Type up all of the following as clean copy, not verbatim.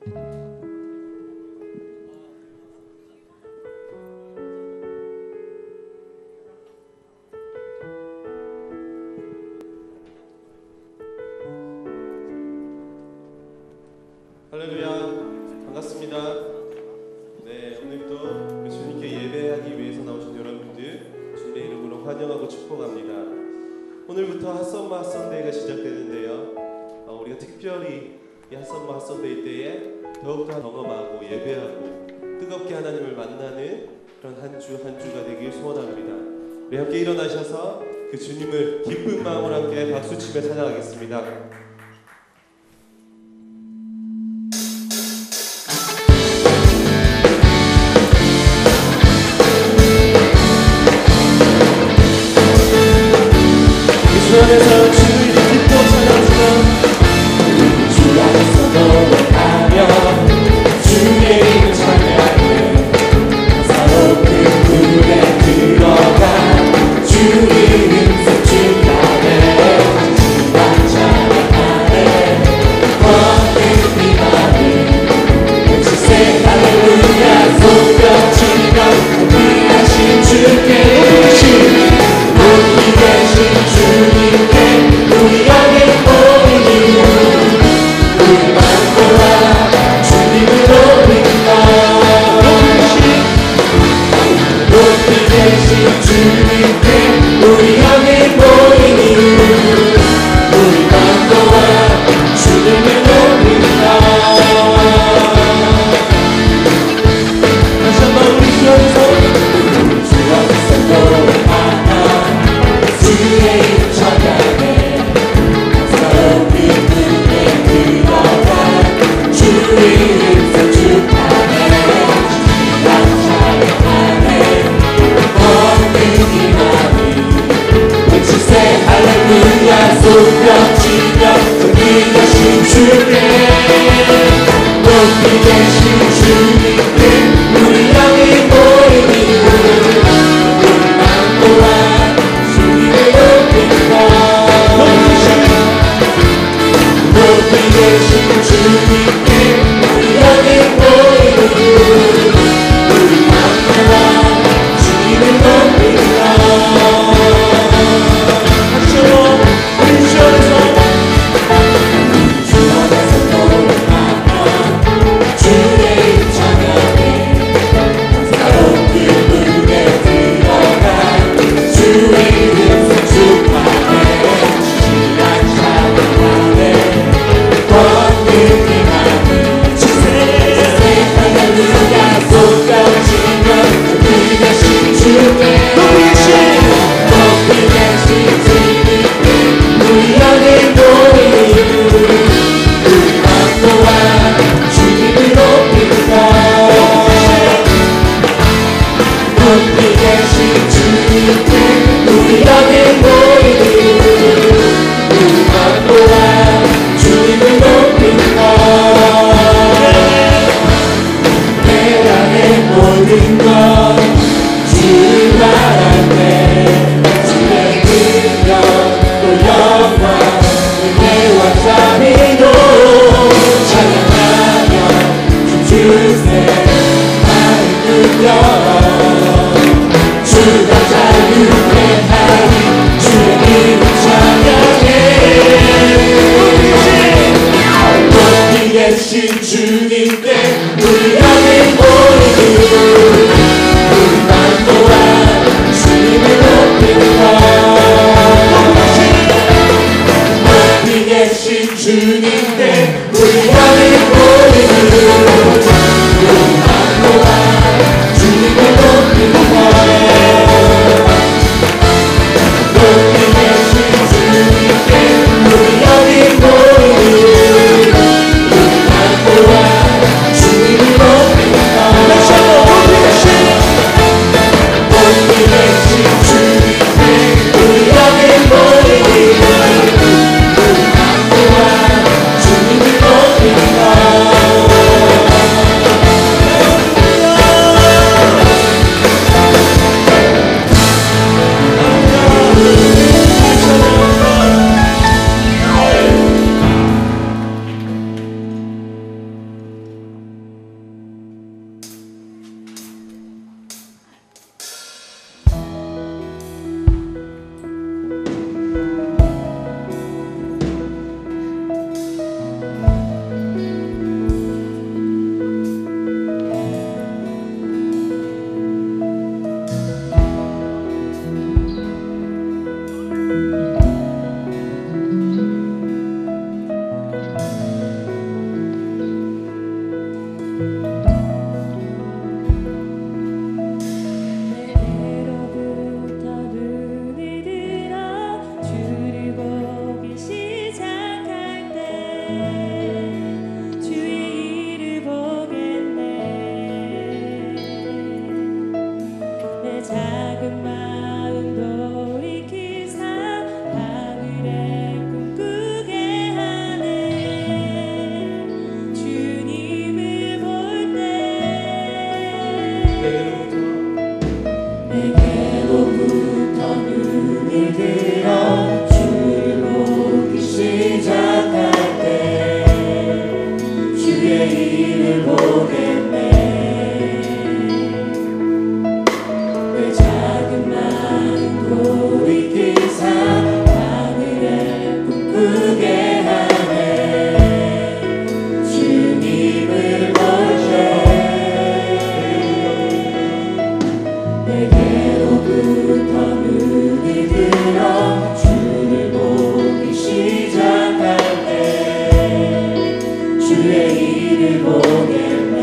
할렐루야, 반갑습니다. 네, 오늘도 우리 주님께 예배하기 위해서 나오신 여러분들 주님의 이름으로 환영하고 축복합니다. 오늘부터 핫썸머 핫선데이가 시작되는데요, 우리가 특별히 이 핫썸머 핫선데이 때에 더욱더 경험하고 예배하고 뜨겁게 하나님을 만나는 그런 한 주가 되길 소원합니다. 우리 함께 일어나셔서 그 주님을 기쁜 마음으로 함께 박수치며 찬양하겠습니다. 주안에서 주를 기뻐 찬양하며 주 안에서 노래하며 주의 이름 찬양하며 사로운 그 물에 들어가 주 이름 성축하네 지난 찬양하네 권능 비만이 외치세 할렐루야 손뼉치며 위하신 주께 높이 계신 주님께 우리 영의 모이니 우리 만도와 주님을 높인다. 높이 계신 주님께 우리 영의 모이니 우리 만도와 주님을 높인다. 다시 한번 우리 주 안에서 노래하나 주의 이름 찬양해 사로운 그 문에 들어가 주의 이름 성축하네 지난 찬양하네 권능이 많이 외치세 할렐루야 손뼉치며 높이 계신 주께 높이 계신 주님께 우리 영이 모이니 우리 만도와 높이 계신 주님께 우리 영이 모이니 우리 만나와 주님을 높인다. 하시오 우리 주 안에서 노래하며 주의 이름 찬양해 사로운 그 문에 들어가 주의 이름 성축하네 지난 찬양하네 권능이 많이 주세 할렐루야 손뼉치며 높이 계신 주께 높이 계신 주님께 우리 영의 모이니 우리 만도와 주님을 높인다. 높이 계신 주님께 우리 영의 모이니 우리 만도와 주님을 높인다. 내 안에 모든 것 주를 바라네 주의 능력 또 영광 은혜와 자비로 찬양하며 주세 할렐루야 주가 자유케 하니 주의 이름 찬양해 높이 계신 주님께 우리 영의 모이니 우리 만도와 주님을 높인다. 높이 계신 주님께 우리 영의 모이니 우리 만도와 주님을 높인다. 높이 계신 주님께 우리 영의 모이니 우리 만도와 주님을 높인다. 높이 계신 주님을 보겠네. 내 작은 마음 돌이키사 하늘에 꿈꾸게 하네. 주님을 볼 때 내게로부터 눈이 들어 주를 보기 시작할 때 주의 일을 보겠네.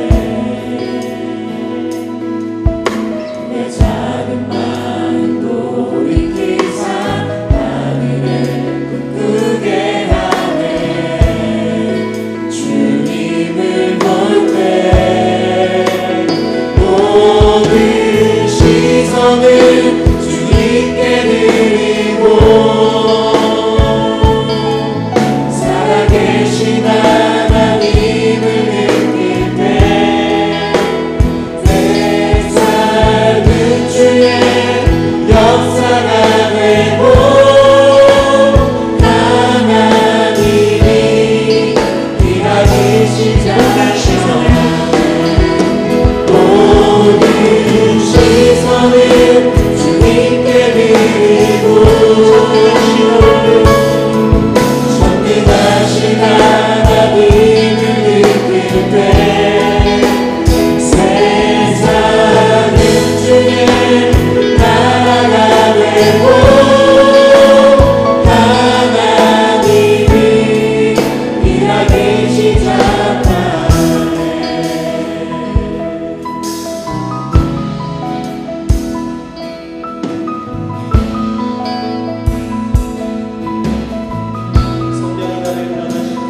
내 작은 마음 돌이키사 하늘에 꿈꾸게 하네. 주님을 볼 때 모든 시선을 주님께 드리고 살아계신 하나님을 느낄 때 세상은 주의 역사가 되고 하나님이 일하기 시작하시네. 모든 시선을 주님께 드리고 전능하신 하나님을 느낄 때 세상은 주의 나라가 되고 하나님이 일하기 시작하네. 성령이 나를 변화시켜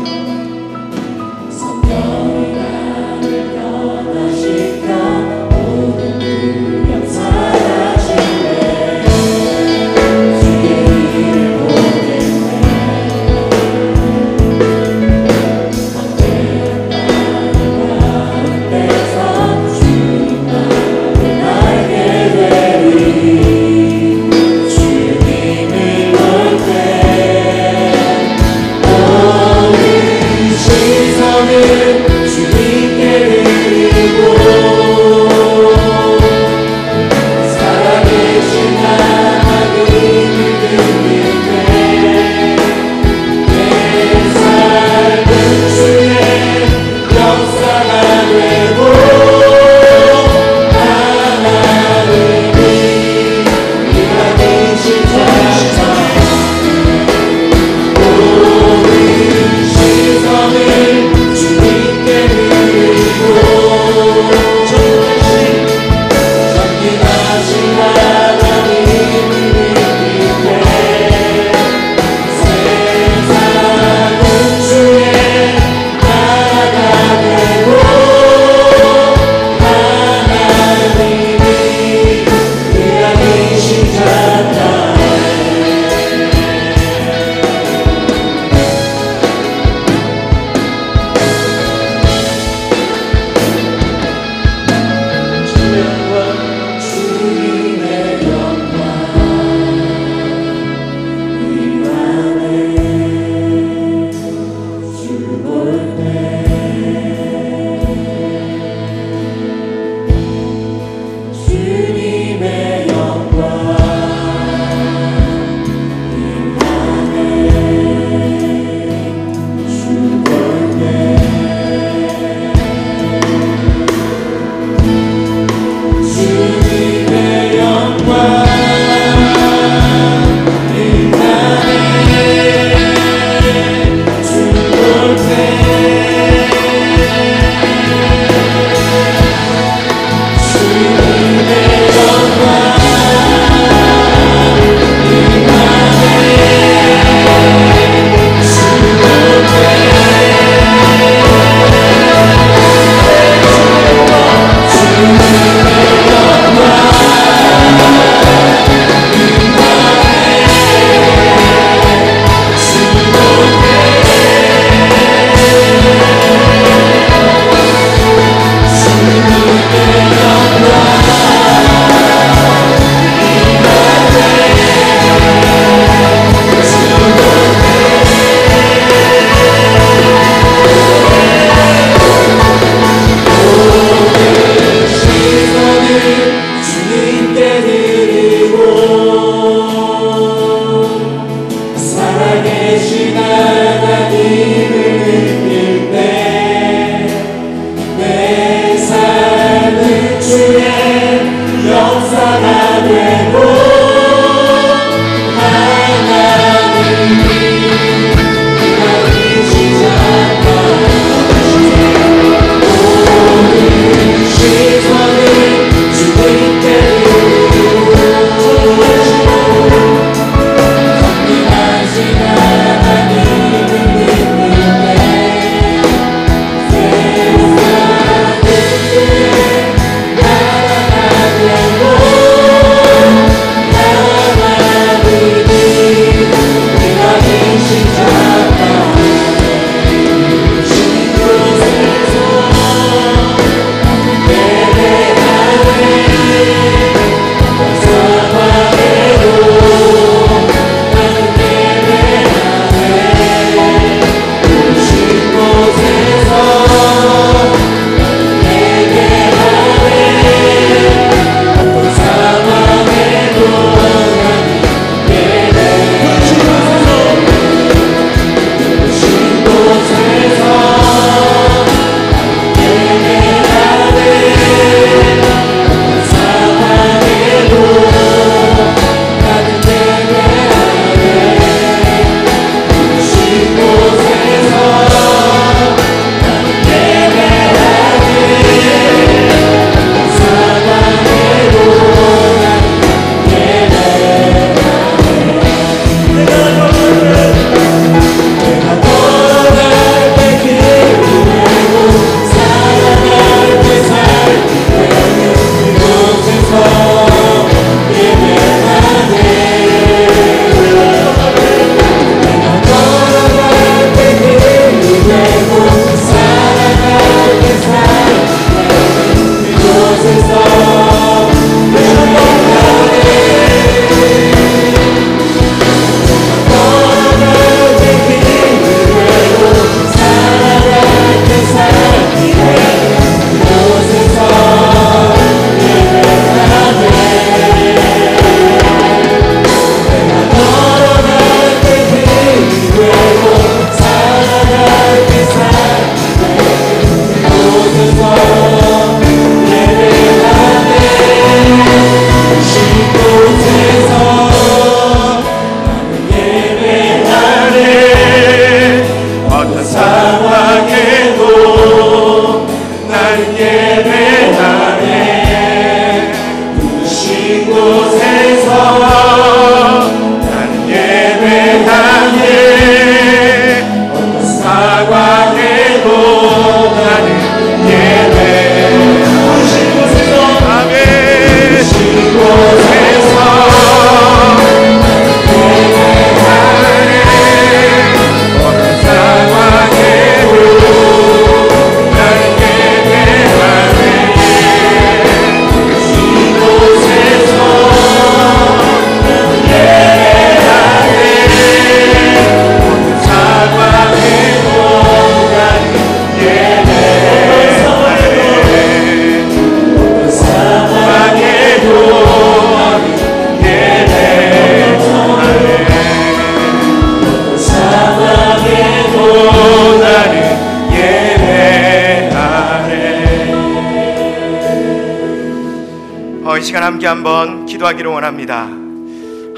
이 시간 함께 한번 기도하기를 원합니다.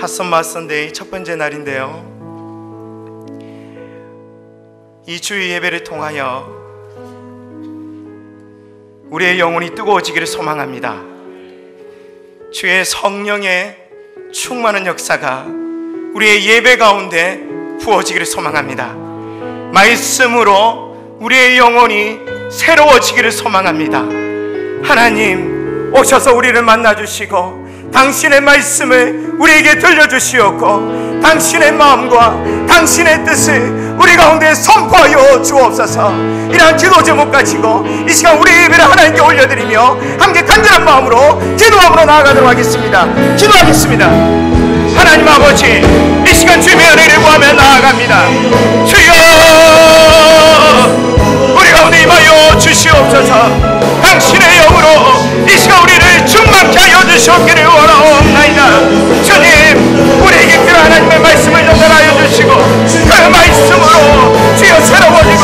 핫선마 선데이 첫 번째 날인데요, 이 주의 예배를 통하여 우리의 영혼이 뜨거워지기를 소망합니다. 주의 성령의 충만한 역사가 우리의 예배 가운데 부어지기를 소망합니다. 말씀으로 우리의 영혼이 새로워지기를 소망합니다. 하나님 오셔서 우리를 만나주시고 당신의 말씀을 우리에게 들려주시옵고 당신의 마음과 당신의 뜻을 우리 가운데 선포하여 주옵소서. 이러한 기도 제목 가지고 이 시간 우리 예배를 하나님께 올려드리며 함께 간절한 마음으로 기도함으로 나아가도록 하겠습니다. 기도하겠습니다. 하나님 아버지, 이 시간 주님의 은혜를 구하며 나아갑니다. 주여, 우리 가운데 임하여 주시옵소서. 당신의 영으로 이 시간 우리를 충만케 하여 주시옵기를 원하옵나이다. 주님, 우리에게 그런 하나님의 말씀을 전달하여 주시고 그 말씀으로 주여 새로워지고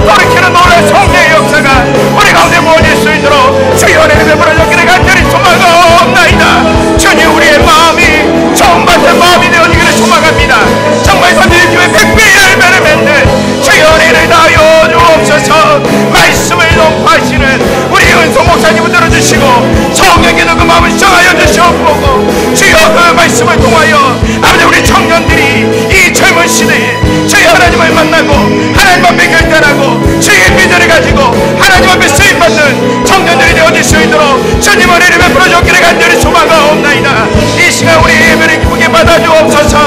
돌이키는 놀라운 성령의 역사가 우리 가운데 모아질 수 있도록 주여 은혜를 베풀어 주기를 간절히 소망하옵나이다. 주님, 우리의 마음이 처음받은 마음이 되어지기를 소망합니다. 정말 선지의 교회 100배의 열매를 맺는 주여 은혜를 다하여 주옵소서. 말씀을 높아하시는 우리 은송 목사님을 들어주시고 성령께도 그 마음을 정하여 주시옵고 주여 그 말씀을 통하여 아버지 우리 청년들이 이 젊은 시대에 주여 하나님을 만나고 하나님 앞에 결단하고 주의 믿음을 가지고 하나님 앞에 쓰임받는 청년들이 되어질 수 있도록 주님 은혜를 베풀어 주기를 간절히 소망하옵나이다. 이 시간 우리의 예배를 기쁘게 받아주옵소서.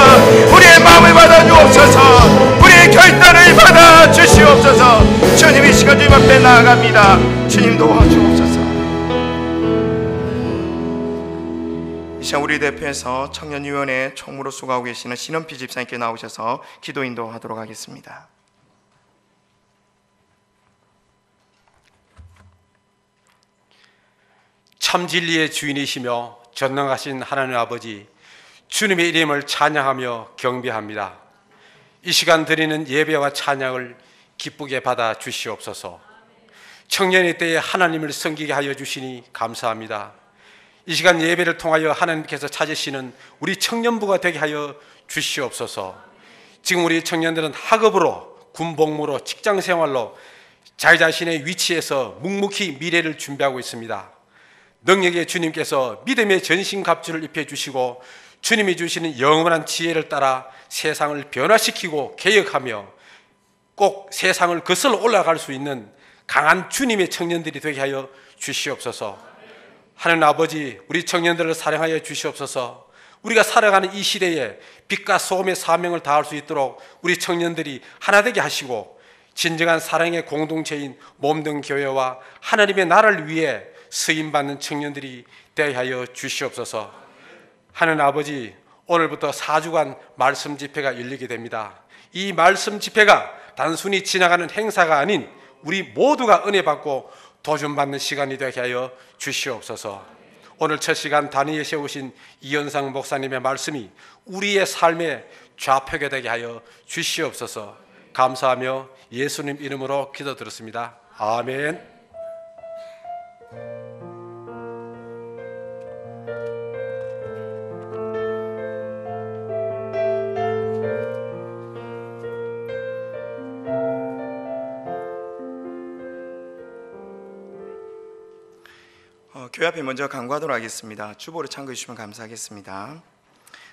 우리의 마음을 받아주옵소서. 우리의 결단을 받아주시옵소서. 주님, 이 시간 주님 앞에 나아갑니다. 주님 도와주옵소서. 이 시간 우리 대표에서 청년위원회 총무로 수고하고 계시는 신원필 집사님께 나오셔서 기도 인도하도록 하겠습니다. 참 진리의 주인이시며 전능하신 하나님 아버지, 주님의 이름을 찬양하며 경배합니다. 이 시간 드리는 예배와 찬양을 기쁘게 받아 주시옵소서. 청년의 때에 하나님을 섬기게 하여 주시니 감사합니다. 이 시간 예배를 통하여 하나님께서 찾으시는 우리 청년부가 되게 하여 주시옵소서. 지금 우리 청년들은 학업으로, 군복무로, 직장생활로 자기 자신의 위치에서 묵묵히 미래를 준비하고 있습니다. 능력의 주님께서 믿음의 전신갑주를 입혀주시고 주님이 주시는 영원한 지혜를 따라 세상을 변화시키고 개혁하며 꼭 세상을 거슬러 올라갈 수 있는 강한 주님의 청년들이 되게 하여 주시옵소서. 하나님 아버지, 우리 청년들을 사랑하여 주시옵소서. 우리가 살아가는 이 시대에 빛과 소금의 사명을 다할 수 있도록 우리 청년들이 하나 되게 하시고 진정한 사랑의 공동체인 몸된 교회와 하나님의 나라를 위해 쓰임받는 청년들이 되게 하여 주시옵소서. 하나님 아버지, 오늘부터 4주간 말씀 집회가 열리게 됩니다. 이 말씀 집회가 단순히 지나가는 행사가 아닌 우리 모두가 은혜 받고 도전받는 시간이 되게 하여 주시옵소서. 오늘 첫 시간 단위에 세우신 이현상 목사님의 말씀이 우리의 삶의 좌표가 되게 하여 주시옵소서. 감사하며 예수님 이름으로 기도드렸습니다. 아멘. 교회 앞에 먼저 간구하도록 하겠습니다. 주보를 참고해 주시면 감사하겠습니다.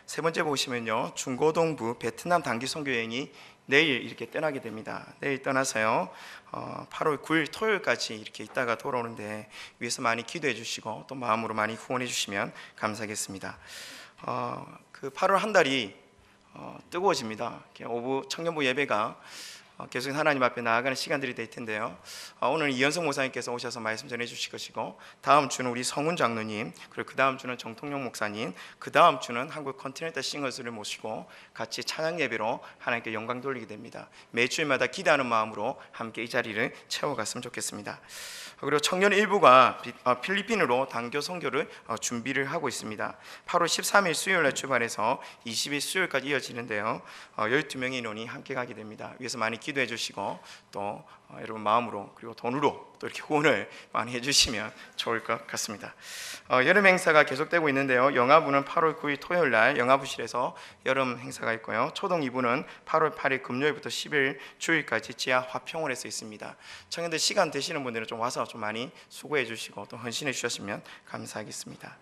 세 번째 보시면요, 중고동부 베트남 단기 선교 여행이 내일 이렇게 떠나게 됩니다. 내일 떠나서요 8월 9일 토요일까지 이렇게 있다가 돌아오는데 위해서 많이 기도해 주시고 또 마음으로 많이 후원해 주시면 감사하겠습니다. 그 8월 한 달이 뜨거워집니다. 오후 청년부 예배가 계속 하나님 앞에 나아가는 시간들이 될 텐데요. 오늘 이현성 목사님께서 오셔서 말씀 전해 주실 것이고, 다음 주는 우리 성훈 장로님, 그리고 그 다음 주는 정통용 목사님, 그 다음 주는 한국 컨티넨탈 싱어스를 모시고 같이 찬양 예배로 하나님께 영광 돌리게 됩니다. 매주일마다 기대하는 마음으로 함께 이 자리를 채워갔으면 좋겠습니다. 그리고 청년 일부가 필리핀으로 단교 선교를 준비를 하고 있습니다. 8월 13일 수요일날 출발해서 20일 수요일까지 이어지는데요. 12명의 인원이 함께 가게 됩니다. 위해서 많이 기도해 주시고 또 여러분 마음으로 그리고 돈으로 또 이렇게 후원을 많이 해주시면 좋을 것 같습니다. 여름 행사가 계속되고 있는데요. 영화부는 8월 9일 토요일 날 영화부실에서 여름 행사가 있고요. 초동 2부는 8월 8일 금요일부터 10일 주일까지 지하 화평홀에서 있습니다. 청년들 시간 되시는 분들은 좀 와서 좀 많이 수고해 주시고 또 헌신해 주셨으면 감사하겠습니다.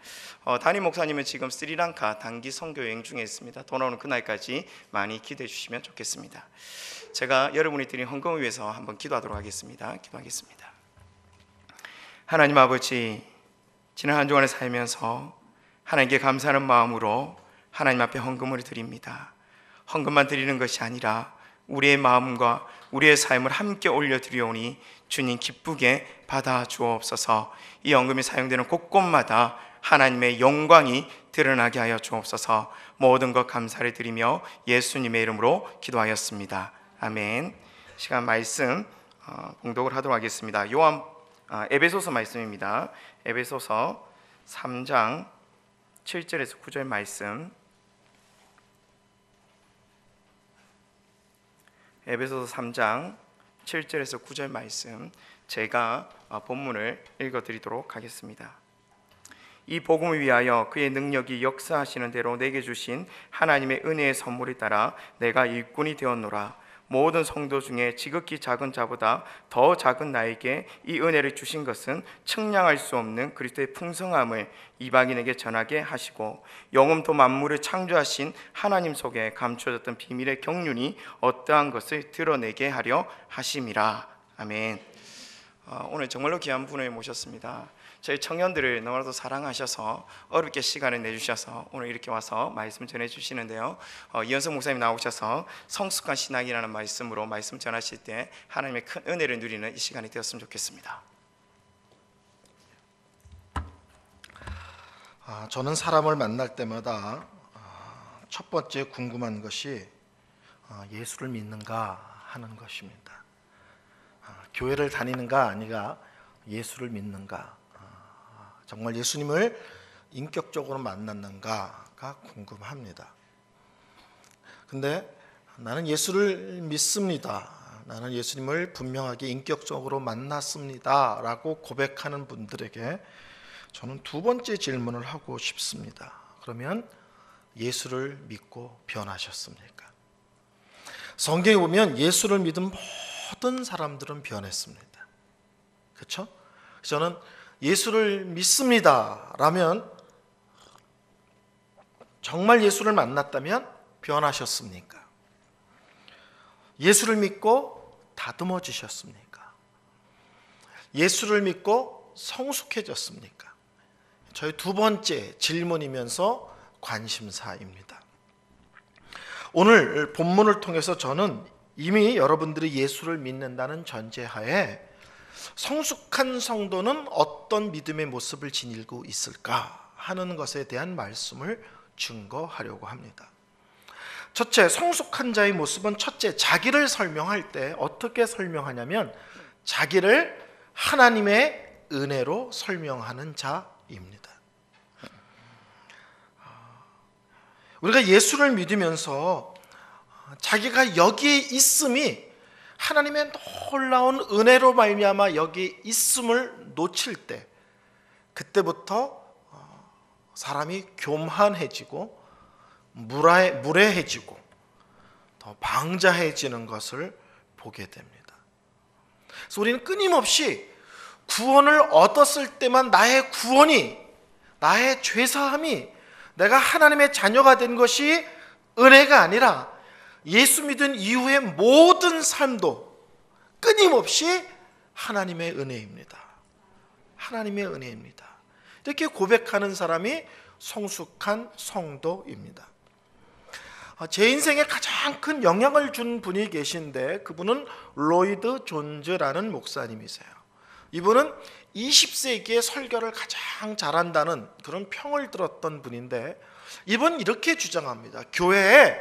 담임 목사님은 지금 스리랑카 단기 선교 여행 중에 있습니다. 돌아오는 그날까지 많이 기대해 주시면 좋겠습니다. 제가 여러분이 드린 헌금을 위해서 한번 기도하도록 하겠습니다. 기도하겠습니다. 하나님 아버지, 지난 한 주간을 살면서 하나님께 감사하는 마음으로 하나님 앞에 헌금을 드립니다. 헌금만 드리는 것이 아니라 우리의 마음과 우리의 삶을 함께 올려드리오니 주님 기쁘게 받아 주옵소서. 이 헌금이 사용되는 곳곳마다 하나님의 영광이 드러나게 하여 주옵소서. 모든 것 감사를 드리며 예수님의 이름으로 기도하였습니다. 아멘. 시간 말씀 봉독을 하도록 하겠습니다. 에베소서 말씀입니다. 에베소서 3장 7절에서 9절 말씀. 에베소서 3장 7절에서 9절 말씀, 제가 본문을 읽어드리도록 하겠습니다. 이 복음을 위하여 그의 능력이 역사하시는 대로 내게 주신 하나님의 은혜의 선물에 따라 내가 일꾼이 되었노라. 모든 성도 중에 지극히 작은 자보다 더 작은 나에게 이 은혜를 주신 것은 측량할 수 없는 그리스도의 풍성함을 이방인에게 전하게 하시고 영음도 만물을 창조하신 하나님 속에 감추어졌던 비밀의 경륜이 어떠한 것을 드러내게 하려 하심이라. 아멘. 오늘 정말로 귀한 분을 모셨습니다. 저희 청년들을 너무나도 사랑하셔서 어렵게 시간을 내주셔서 오늘 이렇게 와서 말씀 전해주시는데요. 이현석 목사님 나오셔서 성숙한 신앙이라는 말씀으로 말씀 전하실 때 하나님의 큰 은혜를 누리는 이 시간이 되었으면 좋겠습니다. 저는 사람을 만날 때마다 첫 번째 궁금한 것이 예수를 믿는가 하는 것입니다. 교회를 다니는가 아니가 예수를 믿는가, 정말 예수님을 인격적으로 만났는가가 궁금합니다. 근데 나는 예수를 믿습니다, 나는 예수님을 분명하게 인격적으로 만났습니다 라고 고백하는 분들에게 저는 두 번째 질문을 하고 싶습니다. 그러면 예수를 믿고 변하셨습니까? 성경에 보면 예수를 믿은 모든 사람들은 변했습니다. 그렇죠? 저는 예수를 믿습니다 라면 정말 예수를 만났다면 변하셨습니까? 예수를 믿고 다듬어지셨습니까? 예수를 믿고 성숙해졌습니까? 저희 두 번째 질문이면서 관심사입니다. 오늘 본문을 통해서 저는 이미 여러분들이 예수를 믿는다는 전제하에 성숙한 성도는 어떤 믿음의 모습을 지니고 있을까 하는 것에 대한 말씀을 증거하려고 합니다. 첫째, 성숙한 자의 모습은 첫째, 자기를 설명할 때 어떻게 설명하냐면 자기를 하나님의 은혜로 설명하는 자입니다. 우리가 예수를 믿으면서 자기가 여기에 있음이 하나님의 놀라운 은혜로 말미암아 여기 있음을 놓칠 때, 그때부터 사람이 교만해지고 무례해지고 더 방자해지는 것을 보게 됩니다. 그래서 우리는 끊임없이 구원을 얻었을 때만 나의 구원이, 나의 죄사함이, 내가 하나님의 자녀가 된 것이 은혜가 아니라 예수 믿은 이후의 모든 삶도 끊임없이 하나님의 은혜입니다. 하나님의 은혜입니다. 이렇게 고백하는 사람이 성숙한 성도입니다. 제 인생에 가장 큰 영향을 준 분이 계신데 그분은 로이드 존즈라는 목사님이세요. 이분은 20세기에 설교를 가장 잘한다는 그런 평을 들었던 분인데, 이분은 이렇게 주장합니다. 교회에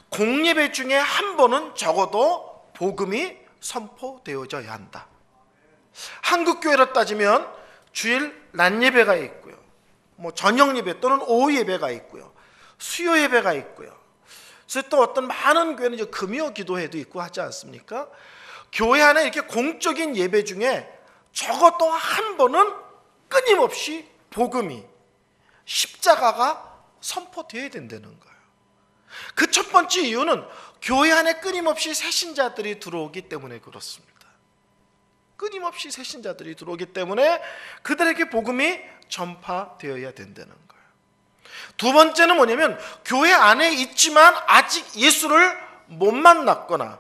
공예배 중에 한 번은 적어도 복음이 선포되어져야 한다. 한국 교회로 따지면 주일 낮 예배가 있고요, 저녁 예배 또는 오후 예배가 있고요, 수요 예배가 있고요. 그래서 또 어떤 많은 교회는 이제 금요 기도회도 있고 하지 않습니까? 교회 안에 이렇게 공적인 예배 중에 적어도 한 번은 끊임없이 복음이, 십자가가 선포되어야 된다는 거예요. 그 첫 번째 이유는 교회 안에 끊임없이 새신자들이 들어오기 때문에 그렇습니다. 끊임없이 새신자들이 들어오기 때문에 그들에게 복음이 전파되어야 된다는 거예요. 두 번째는 뭐냐면 교회 안에 있지만 아직 예수를 못 만났거나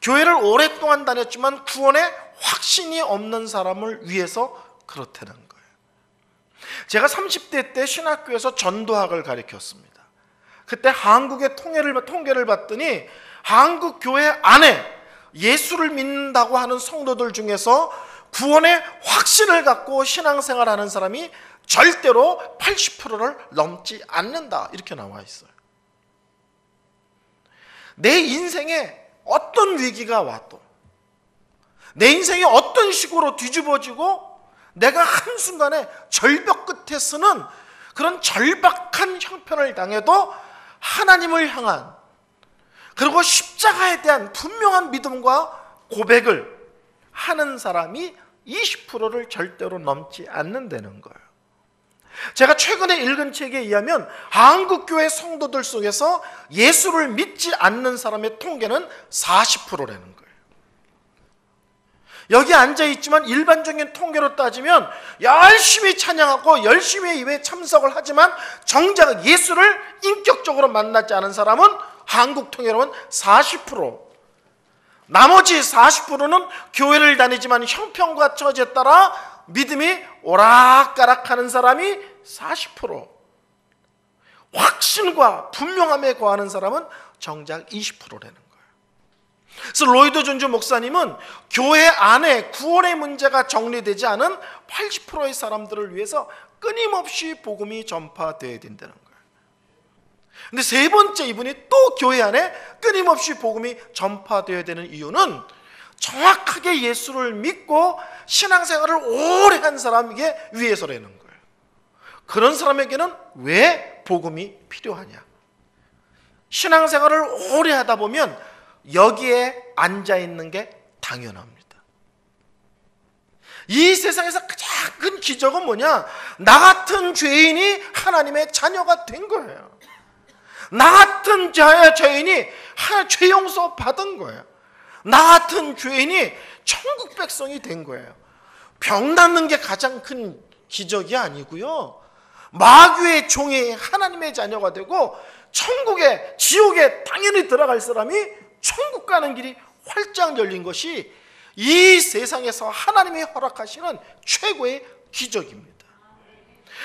교회를 오랫동안 다녔지만 구원에 확신이 없는 사람을 위해서 그렇다는 거예요. 제가 30대 때 신학교에서 전도학을 가르쳤습니다. 그때 한국의 통계를 봤더니 한국 교회 안에 예수를 믿는다고 하는 성도들 중에서 구원의 확신을 갖고 신앙생활하는 사람이 절대로 80%를 넘지 않는다, 이렇게 나와 있어요. 내 인생에 어떤 위기가 와도, 내 인생이 어떤 식으로 뒤집어지고 내가 한순간에 절벽 끝에 서는 그런 절박한 형편을 당해도 하나님을 향한, 그리고 십자가에 대한 분명한 믿음과 고백을 하는 사람이 20%를 절대로 넘지 않는다는 거예요. 제가 최근에 읽은 책에 의하면 한국교회 성도들 속에서 예수를 믿지 않는 사람의 통계는 40%라는 거예요. 여기 앉아있지만 일반적인 통계로 따지면 열심히 찬양하고 열심히 예배에 참석을 하지만 정작 예수를 인격적으로 만나지 않은 사람은 한국 통계로는 40%, 나머지 40%는 교회를 다니지만 형편과 처지에 따라 믿음이 오락가락하는 사람이 40%, 확신과 분명함에 거하는 사람은 정작 20%라는 거예요. 그래서 로이드 존즈 목사님은 교회 안에 구원의 문제가 정리되지 않은 80%의 사람들을 위해서 끊임없이 복음이 전파되어야 된다는 거예요. 근데 세 번째, 이분이 또 교회 안에 끊임없이 복음이 전파되어야 되는 이유는 정확하게 예수를 믿고 신앙생활을 오래 한 사람에게 위해서라는 거예요. 그런 사람에게는 왜 복음이 필요하냐? 신앙생활을 오래 하다 보면 여기에 앉아있는 게 당연합니다. 이 세상에서 가장 큰 기적은 뭐냐? 나 같은 죄인이 하나님의 자녀가 된 거예요. 나 같은 죄인이 죄 용서 받은 거예요. 나 같은 죄인이 천국 백성이 된 거예요. 병 낫는 게 가장 큰 기적이 아니고요, 마귀의 종이 하나님의 자녀가 되고 천국에, 지옥에 당연히 들어갈 사람이 천국 가는 길이 활짝 열린 것이 이 세상에서 하나님이 허락하시는 최고의 기적입니다.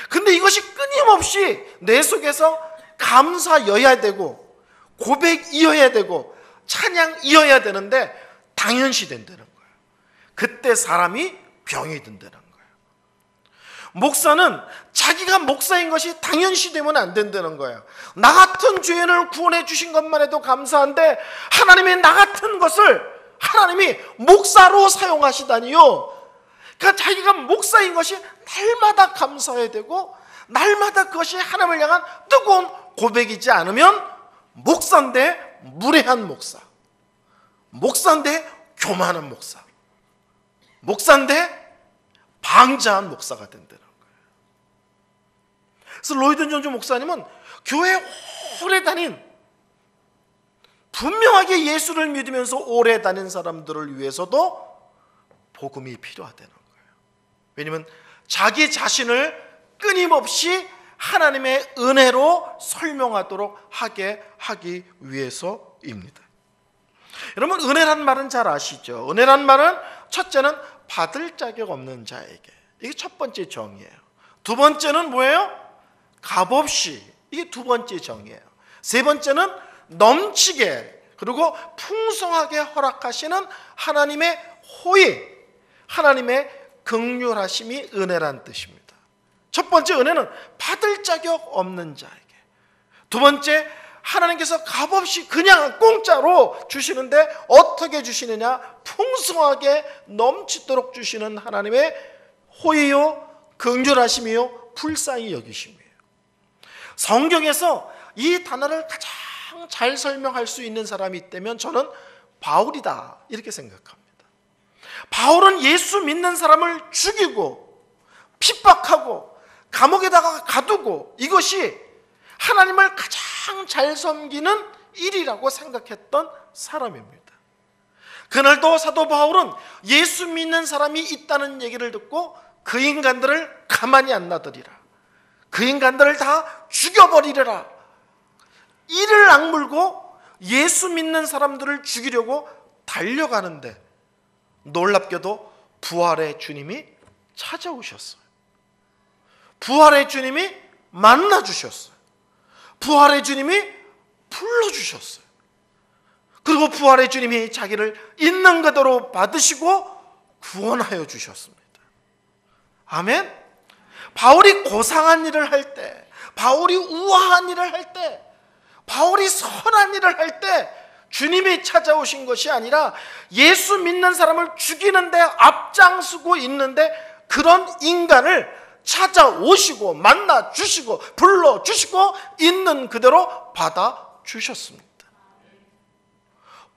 근데 이것이 끊임없이 내 속에서 감사여야 되고 고백이어야 되고 찬양이어야 되는데 당연시 된다는 거예요. 그때 사람이 병이 든다는 거예요. 목사는 자기가 목사인 것이 당연시 되면 안 된다는 거예요. 나 같은 죄인을 구원해 주신 것만 해도 감사한데 하나님이 나 같은 것을 하나님이 목사로 사용하시다니요. 그러니까 자기가 목사인 것이 날마다 감사해야 되고 날마다 그것이 하나님을 향한 뜨거운 고백이지 않으면 목사인데 무례한 목사, 목사인데 교만한 목사, 목사인데 방자한 목사가 된다는 거예요. 그래서 로이드 존즈 목사님은 교회에 오래 다닌, 분명하게 예수를 믿으면서 오래 다닌 사람들을 위해서도 복음이 필요하다는 거예요. 왜냐하면 자기 자신을 끊임없이 하나님의 은혜로 설명하도록 하기 위해서입니다. 여러분, 은혜란 말은 잘 아시죠? 은혜란 말은 첫째는 받을 자격 없는 자에게, 이게 첫 번째 정의예요. 두 번째는 뭐예요? 값없이, 이게 두 번째 정의예요. 세 번째는 넘치게 그리고 풍성하게 허락하시는 하나님의 호의, 하나님의 긍휼하심이 은혜란 뜻입니다. 첫 번째 은혜는 받을 자격 없는 자에게, 두 번째 하나님께서 값없이 그냥 공짜로 주시는데 어떻게 주시느냐? 풍성하게 넘치도록 주시는 하나님의 호의요, 긍휼하심이요, 불쌍히 여기심이에요. 성경에서 이 단어를 가장 잘 설명할 수 있는 사람이 있다면 저는 바울이다, 이렇게 생각합니다. 바울은 예수 믿는 사람을 죽이고 핍박하고 감옥에다가 가두고 이것이 하나님을 가장 잘 섬기는 일이라고 생각했던 사람입니다. 그날도 사도 바울은 예수 믿는 사람이 있다는 얘기를 듣고 그 인간들을 가만히 안 놔두리라, 그 인간들을 다 죽여버리리라, 이를 악물고 예수 믿는 사람들을 죽이려고 달려가는데 놀랍게도 부활의 주님이 찾아오셨어요. 부활의 주님이 만나주셨어요. 부활의 주님이 불러주셨어요. 그리고 부활의 주님이 자기를 있는 그대로 받으시고 구원하여 주셨습니다. 아멘. 바울이 고상한 일을 할 때, 바울이 우아한 일을 할 때, 바울이 선한 일을 할 때 주님이 찾아오신 것이 아니라 예수 믿는 사람을 죽이는데 앞장서고 있는데 그런 인간을 찾아오시고 만나주시고 불러주시고 있는 그대로 받아주셨습니다.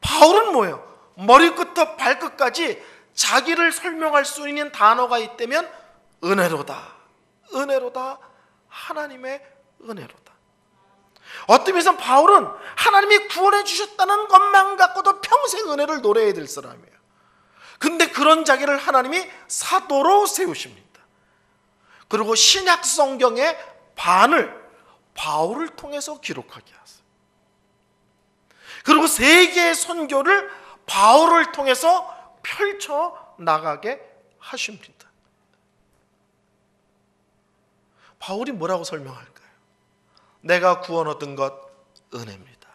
바울은 뭐예요? 머리끝부터 발끝까지 자기를 설명할 수 있는 단어가 있다면 은혜로다, 은혜로다, 하나님의 은혜로다. 어떤 면에서 바울은 하나님이 구원해 주셨다는 것만 갖고도 평생 은혜를 노래해야 될 사람이에요. 근데 그런 자기를 하나님이 사도로 세우십니다. 그리고 신약 성경의 반을 바울을 통해서 기록하게 하세요. 그리고 세계의 선교를 바울을 통해서 펼쳐 나가게 하십니다. 바울이 뭐라고 설명할까요? 내가 구원 얻은 것 은혜입니다.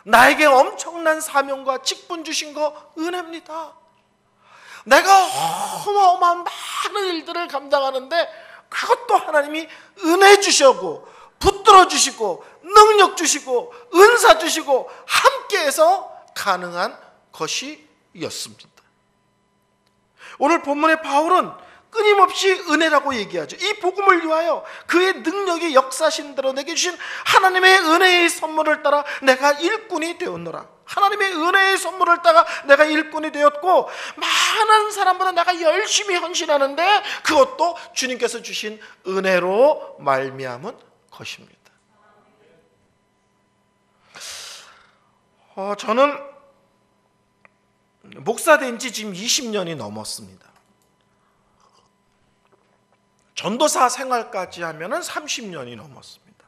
나에게 엄청난 사명과 직분 주신 거 은혜입니다. 내가 어마어마한 많은 일들을 감당하는데 그것도 하나님이 은혜 주시고 붙들어 주시고 능력 주시고 은사 주시고 함께해서 가능한 것이었습니다. 오늘 본문의 바울은 끊임없이 은혜라고 얘기하죠. 이 복음을 위하여 그의 능력이 역사하신 대로 내게 주신 하나님의 은혜의 선물을 따라 내가 일꾼이 되었노라. 하나님의 은혜의 선물을 따라 내가 일꾼이 되었고 많은 사람보다 내가 열심히 헌신하는데 그것도 주님께서 주신 은혜로 말미암은 것입니다. 저는 목사 된 지 지금 20년이 넘었습니다. 전도사 생활까지 하면은 30년이 넘었습니다.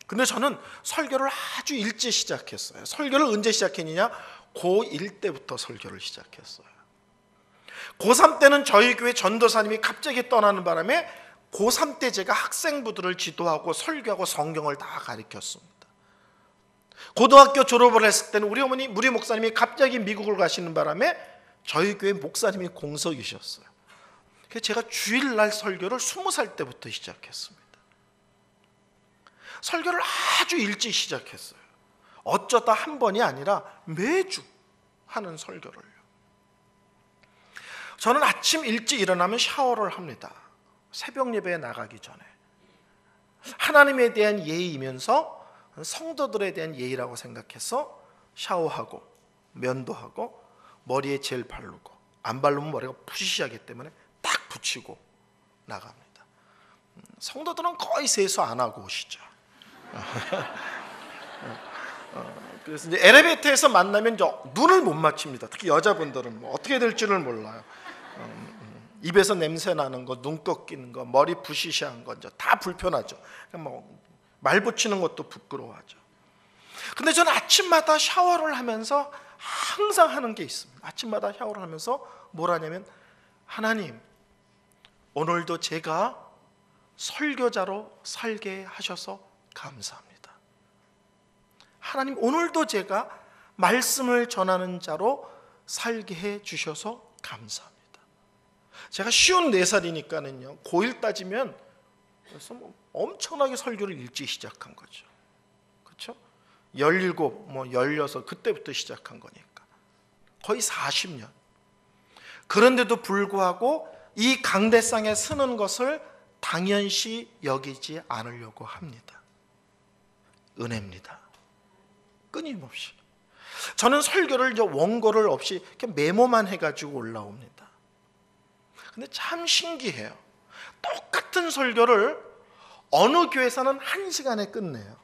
근데 저는 설교를 아주 일찍 시작했어요. 설교를 언제 시작했느냐? 고1 때부터 설교를 시작했어요. 고3 때는 저희 교회 전도사님이 갑자기 떠나는 바람에 고3 때 제가 학생부들을 지도하고 설교하고 성경을 다 가르쳤습니다. 고등학교 졸업을 했을 때는 우리 어머니 무리 목사님이 갑자기 미국을 가시는 바람에 저희 교회 목사님이 공석이셨어요. 그래서 제가 주일날 설교를 20살 때부터 시작했습니다. 설교를 아주 일찍 시작했어요. 어쩌다 한 번이 아니라 매주 하는 설교를요. 저는 아침 일찍 일어나면 샤워를 합니다. 새벽 예배에 나가기 전에. 하나님에 대한 예의이면서 성도들에 대한 예의라고 생각해서 샤워하고 면도하고 머리에 젤 바르고 안 바르면 머리가 부시시하기 때문에 딱 붙이고 나갑니다. 성도들은 거의 세수 안 하고 오시죠. 그래서 이제 엘리베이터에서 만나면 눈을 못 맞춥니다. 특히 여자분들은 뭐 어떻게 될지를 몰라요. 입에서 냄새 나는 거, 눈 꺾이는 거, 머리 부시시한 거 다 불편하죠. 말 붙이는 것도 부끄러워하죠. 근데 저는 아침마다 샤워를 하면서 항상 하는 게 있습니다. 아침마다 샤워를 하면서 뭘 하냐면 하나님, 오늘도 제가 설교자로 살게 하셔서 감사합니다. 하나님, 오늘도 제가 말씀을 전하는 자로 살게 해 주셔서 감사합니다. 제가 54살이니까는요, 고1 따지면 그래서 엄청나게 설교를 일찍 시작한 거죠. 그렇죠? 17, 16 그때부터 시작한 거니까 거의 40년. 그런데도 불구하고 이 강대상에 서는 것을 당연시 여기지 않으려고 합니다. 은혜입니다. 끊임없이. 저는 설교를 이제 원고를 없이 이렇게 메모만 해가지고 올라옵니다. 근데 참 신기해요. 똑같은 설교를 어느 교회에서는 1시간에 끝내요.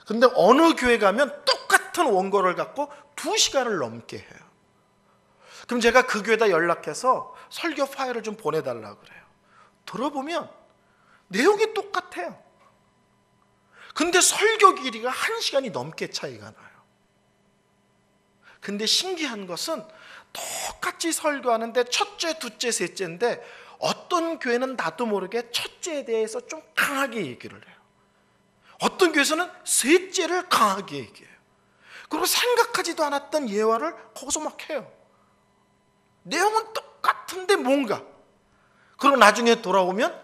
근데 어느 교회 가면 똑같은 원고를 갖고 2시간을 넘게 해요. 그럼 제가 그 교회에다 연락해서 설교 파일을 좀 보내달라고 그래요. 들어보면 내용이 똑같아요. 근데 설교 길이가 1시간이 넘게 차이가 나요. 근데 신기한 것은 똑같이 설교하는데 첫째, 둘째, 셋째인데 어떤 교회는 나도 모르게 첫째에 대해서 좀 강하게 얘기를 해요. 어떤 교회에서는 셋째를 강하게 얘기해요. 그리고 생각하지도 않았던 예화를 거기서 막 해요. 내용은 똑같은데 뭔가. 그리고 나중에 돌아오면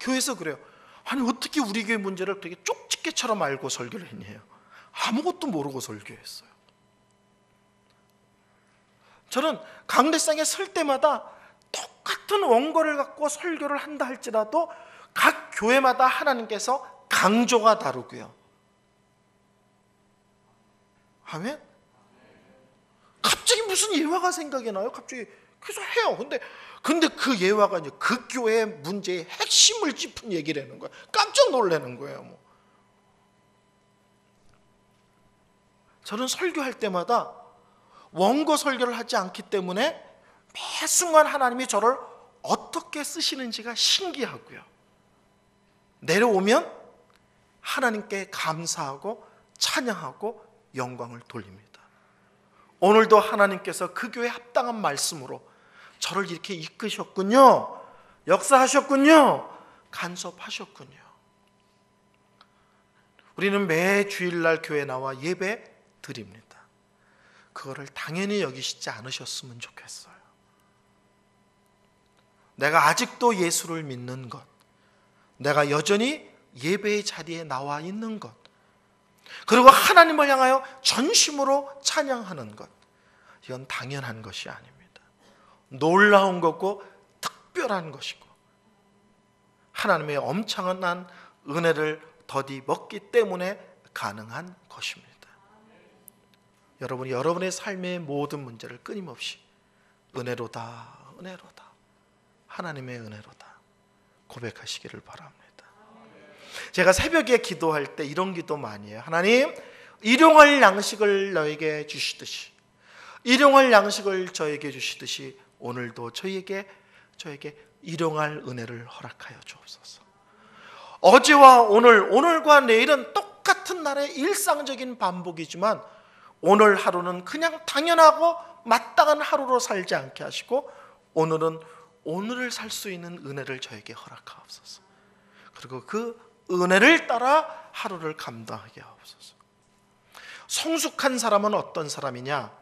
교회에서 그래요. 아니 어떻게 우리 교회 문제를 되게 쪽집게처럼 알고 설교를 했냐요. 아무것도 모르고 설교했어요. 저는 강대상에 설 때마다 똑같은 원고를 갖고 설교를 한다 할지라도 각 교회마다 하나님께서 강조가 다르고요. 아멘? 갑자기 무슨 예화가 생각이 나요? 갑자기 그래서 해요. 근데 그 예화가 이제 그 교회의 문제의 핵심을 짚은 얘기를 하는 거예요. 깜짝 놀라는 거예요. 뭐. 저는 설교할 때마다 원고 설교를 하지 않기 때문에 매 순간 하나님이 저를 어떻게 쓰시는지가 신기하고요. 내려오면 하나님께 감사하고 찬양하고 영광을 돌립니다. 오늘도 하나님께서 그 교회에 합당한 말씀으로 저를 이렇게 이끄셨군요. 역사하셨군요. 간섭하셨군요. 우리는 매 주일날 교회에 나와 예배 드립니다. 그거를 당연히 여기시지 않으셨으면 좋겠어요. 내가 아직도 예수를 믿는 것, 내가 여전히 예배의 자리에 나와 있는 것, 그리고 하나님을 향하여 전심으로 찬양하는 것, 이건 당연한 것이 아닙니다. 놀라운 것고 특별한 것이고 하나님의 엄청난 은혜를 더디 먹기 때문에 가능한 것입니다. 여러분이 여러분의 삶의 모든 문제를 끊임없이 은혜로다, 은혜로다, 하나님의 은혜로다 고백하시기를 바랍니다. 제가 새벽에 기도할 때 이런 기도 많이 해요. 하나님, 일용할 양식을 너에게 주시듯이, 일용할 양식을 저에게 주시듯이 오늘도 저에게 일용할 은혜를 허락하여 주옵소서. 어제와 오늘, 오늘과 내일은 똑같은 날의 일상적인 반복이지만 오늘 하루는 그냥 당연하고 마땅한 하루로 살지 않게 하시고 오늘은 오늘을 살 수 있는 은혜를 저에게 허락하옵소서. 그리고 그 은혜를 따라 하루를 감당하게 하옵소서. 성숙한 사람은 어떤 사람이냐?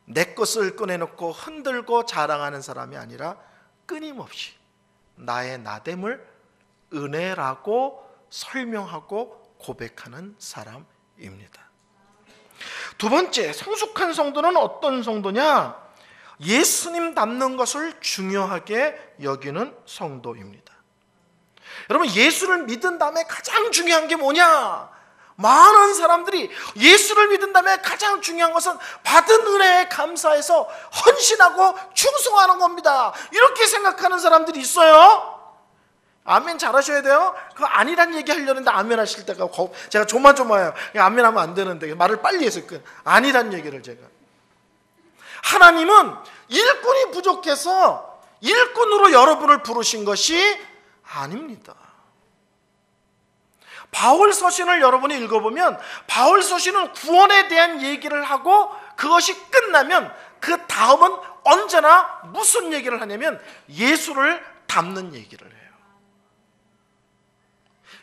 내 것을 꺼내놓고 흔들고 자랑하는 사람이 아니라 끊임없이 나의 나됨을 은혜라고 설명하고 고백하는 사람입니다. 두 번째, 성숙한 성도는 어떤 성도냐? 예수님 닮는 것을 중요하게 여기는 성도입니다. 여러분, 예수를 믿은 다음에 가장 중요한 게 뭐냐? 많은 사람들이 예수를 믿은 다음에 가장 중요한 것은 받은 은혜에 감사해서 헌신하고 충성하는 겁니다. 이렇게 생각하는 사람들이 있어요. 아멘 잘하셔야 돼요. 그거 아니란 얘기 하려는데 아멘 하실 때가 제가 조마조마해요. 아멘 하면 안 되는데 말을 빨리 해서 아니란 얘기를 제가. 하나님은 일꾼이 부족해서 일꾼으로 여러분을 부르신 것이 아닙니다. 바울 서신을 여러분이 읽어보면 바울 서신은 구원에 대한 얘기를 하고 그것이 끝나면 그 다음은 언제나 무슨 얘기를 하냐면 예수를 닮는 얘기를 해요.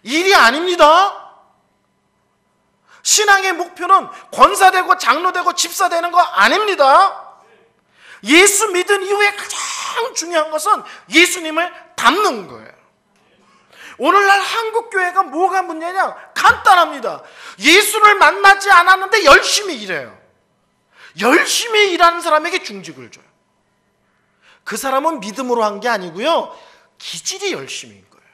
일이 아닙니다. 신앙의 목표는 권사되고 장로되고 집사되는 거 아닙니다. 예수 믿은 이후에 가장 중요한 것은 예수님을 닮는 거예요. 오늘날 한국교회가 뭐가 문제냐? 간단합니다. 예수를 만나지 않았는데 열심히 일해요. 열심히 일하는 사람에게 중직을 줘요. 그 사람은 믿음으로 한 게 아니고요, 기질이 열심히인 거예요.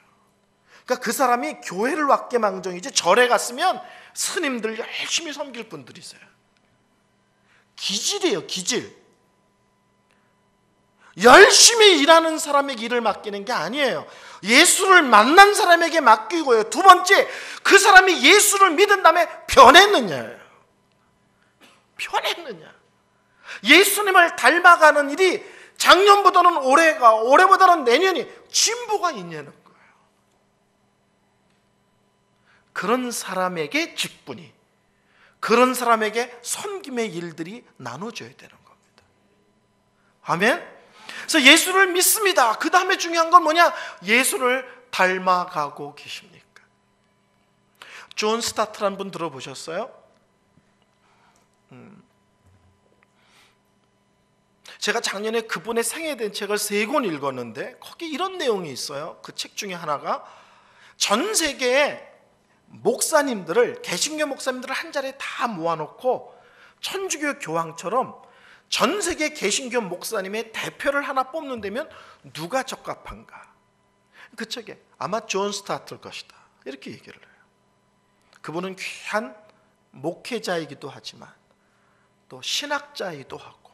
그러니까 그 사람이 교회를 왔게 망정이지 절에 갔으면 스님들 열심히 섬길 분들이세요. 기질이에요, 기질. 열심히 일하는 사람에게 일을 맡기는 게 아니에요. 예수를 만난 사람에게 맡기고요. 두 번째, 그 사람이 예수를 믿은 다음에 변했느냐예요. 변했느냐. 예수님을 닮아가는 일이 작년보다는 올해가, 올해보다는 내년이 진보가 있냐는 거예요. 그런 사람에게 직분이, 그런 사람에게 섬김의 일들이 나눠져야 되는 겁니다. 아멘? 그래서 예수를 믿습니다. 그 다음에 중요한 건 뭐냐? 예수를 닮아가고 계십니까? 존 스타트라는 분 들어보셨어요? 제가 작년에 그분의 생애된 책을 3권 읽었는데 거기 이런 내용이 있어요. 그 책 중에 하나가 전 세계의 목사님들을, 개신교 목사님들을 한 자리에 다 모아놓고 천주교 교황처럼 전 세계 개신교 목사님의 대표를 하나 뽑는다면 누가 적합한가? 그 책에 아마 존 스타트일 것이다, 이렇게 얘기를 해요. 그분은 귀한 목회자이기도 하지만 또 신학자이기도 하고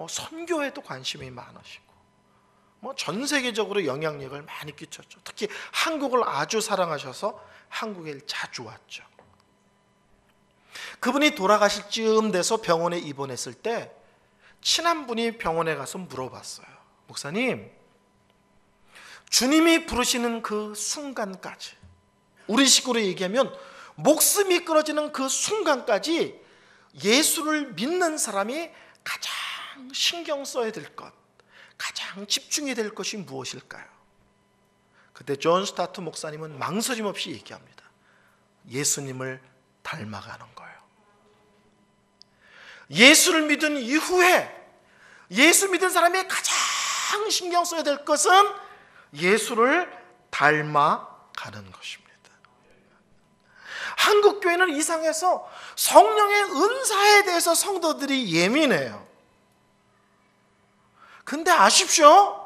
선교에도 관심이 많으시고 전 세계적으로 영향력을 많이 끼쳤죠. 특히 한국을 아주 사랑하셔서 한국에 자주 왔죠. 그분이 돌아가실 즈음 돼서 병원에 입원했을 때 친한 분이 병원에 가서 물어봤어요. 목사님, 주님이 부르시는 그 순간까지, 우리식으로 얘기하면 목숨이 끊어지는 그 순간까지 예수를 믿는 사람이 가장 신경 써야 될 것, 가장 집중해야 될 것이 무엇일까요? 그때 존 스타트 목사님은 망설임 없이 얘기합니다. 예수님을 닮아가는 거예요. 예수를 믿은 이후에 예수 믿은 사람이 가장 신경 써야 될 것은 예수를 닮아가는 것입니다. 한국 교회는 이상해서 성령의 은사에 대해서 성도들이 예민해요. 근데 아십시오,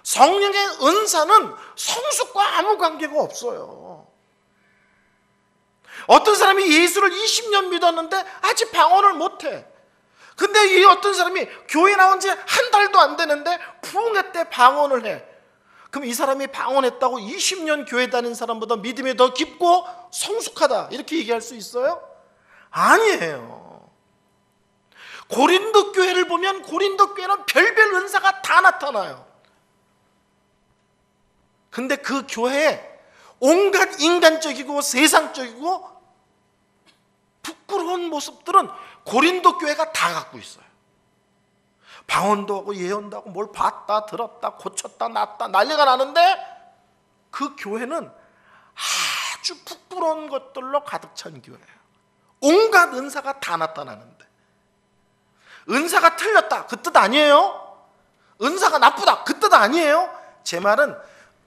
성령의 은사는 성숙과 아무 관계가 없어요. 어떤 사람이 예수를 20년 믿었는데 아직 방언을 못해. 근데 이 어떤 사람이 교회 나온 지 한 달도 안 되는데 부흥회 때 방언을 해. 그럼 이 사람이 방언했다고 20년 교회 다닌 사람보다 믿음이 더 깊고 성숙하다, 이렇게 얘기할 수 있어요? 아니에요. 고린도 교회를 보면 고린도 교회는 별별 은사가 다 나타나요. 근데 그 교회에 온갖 인간적이고 세상적이고 부끄러운 모습들은 고린도 교회가 다 갖고 있어요. 방언도 하고 예언도 하고 뭘 봤다 들었다 고쳤다 놨다 난리가 나는데 그 교회는 아주 부끄러운 것들로 가득 찬 교회예요. 온갖 은사가 다 나타나는데, 은사가 틀렸다 그 뜻 아니에요. 은사가 나쁘다 그 뜻 아니에요. 제 말은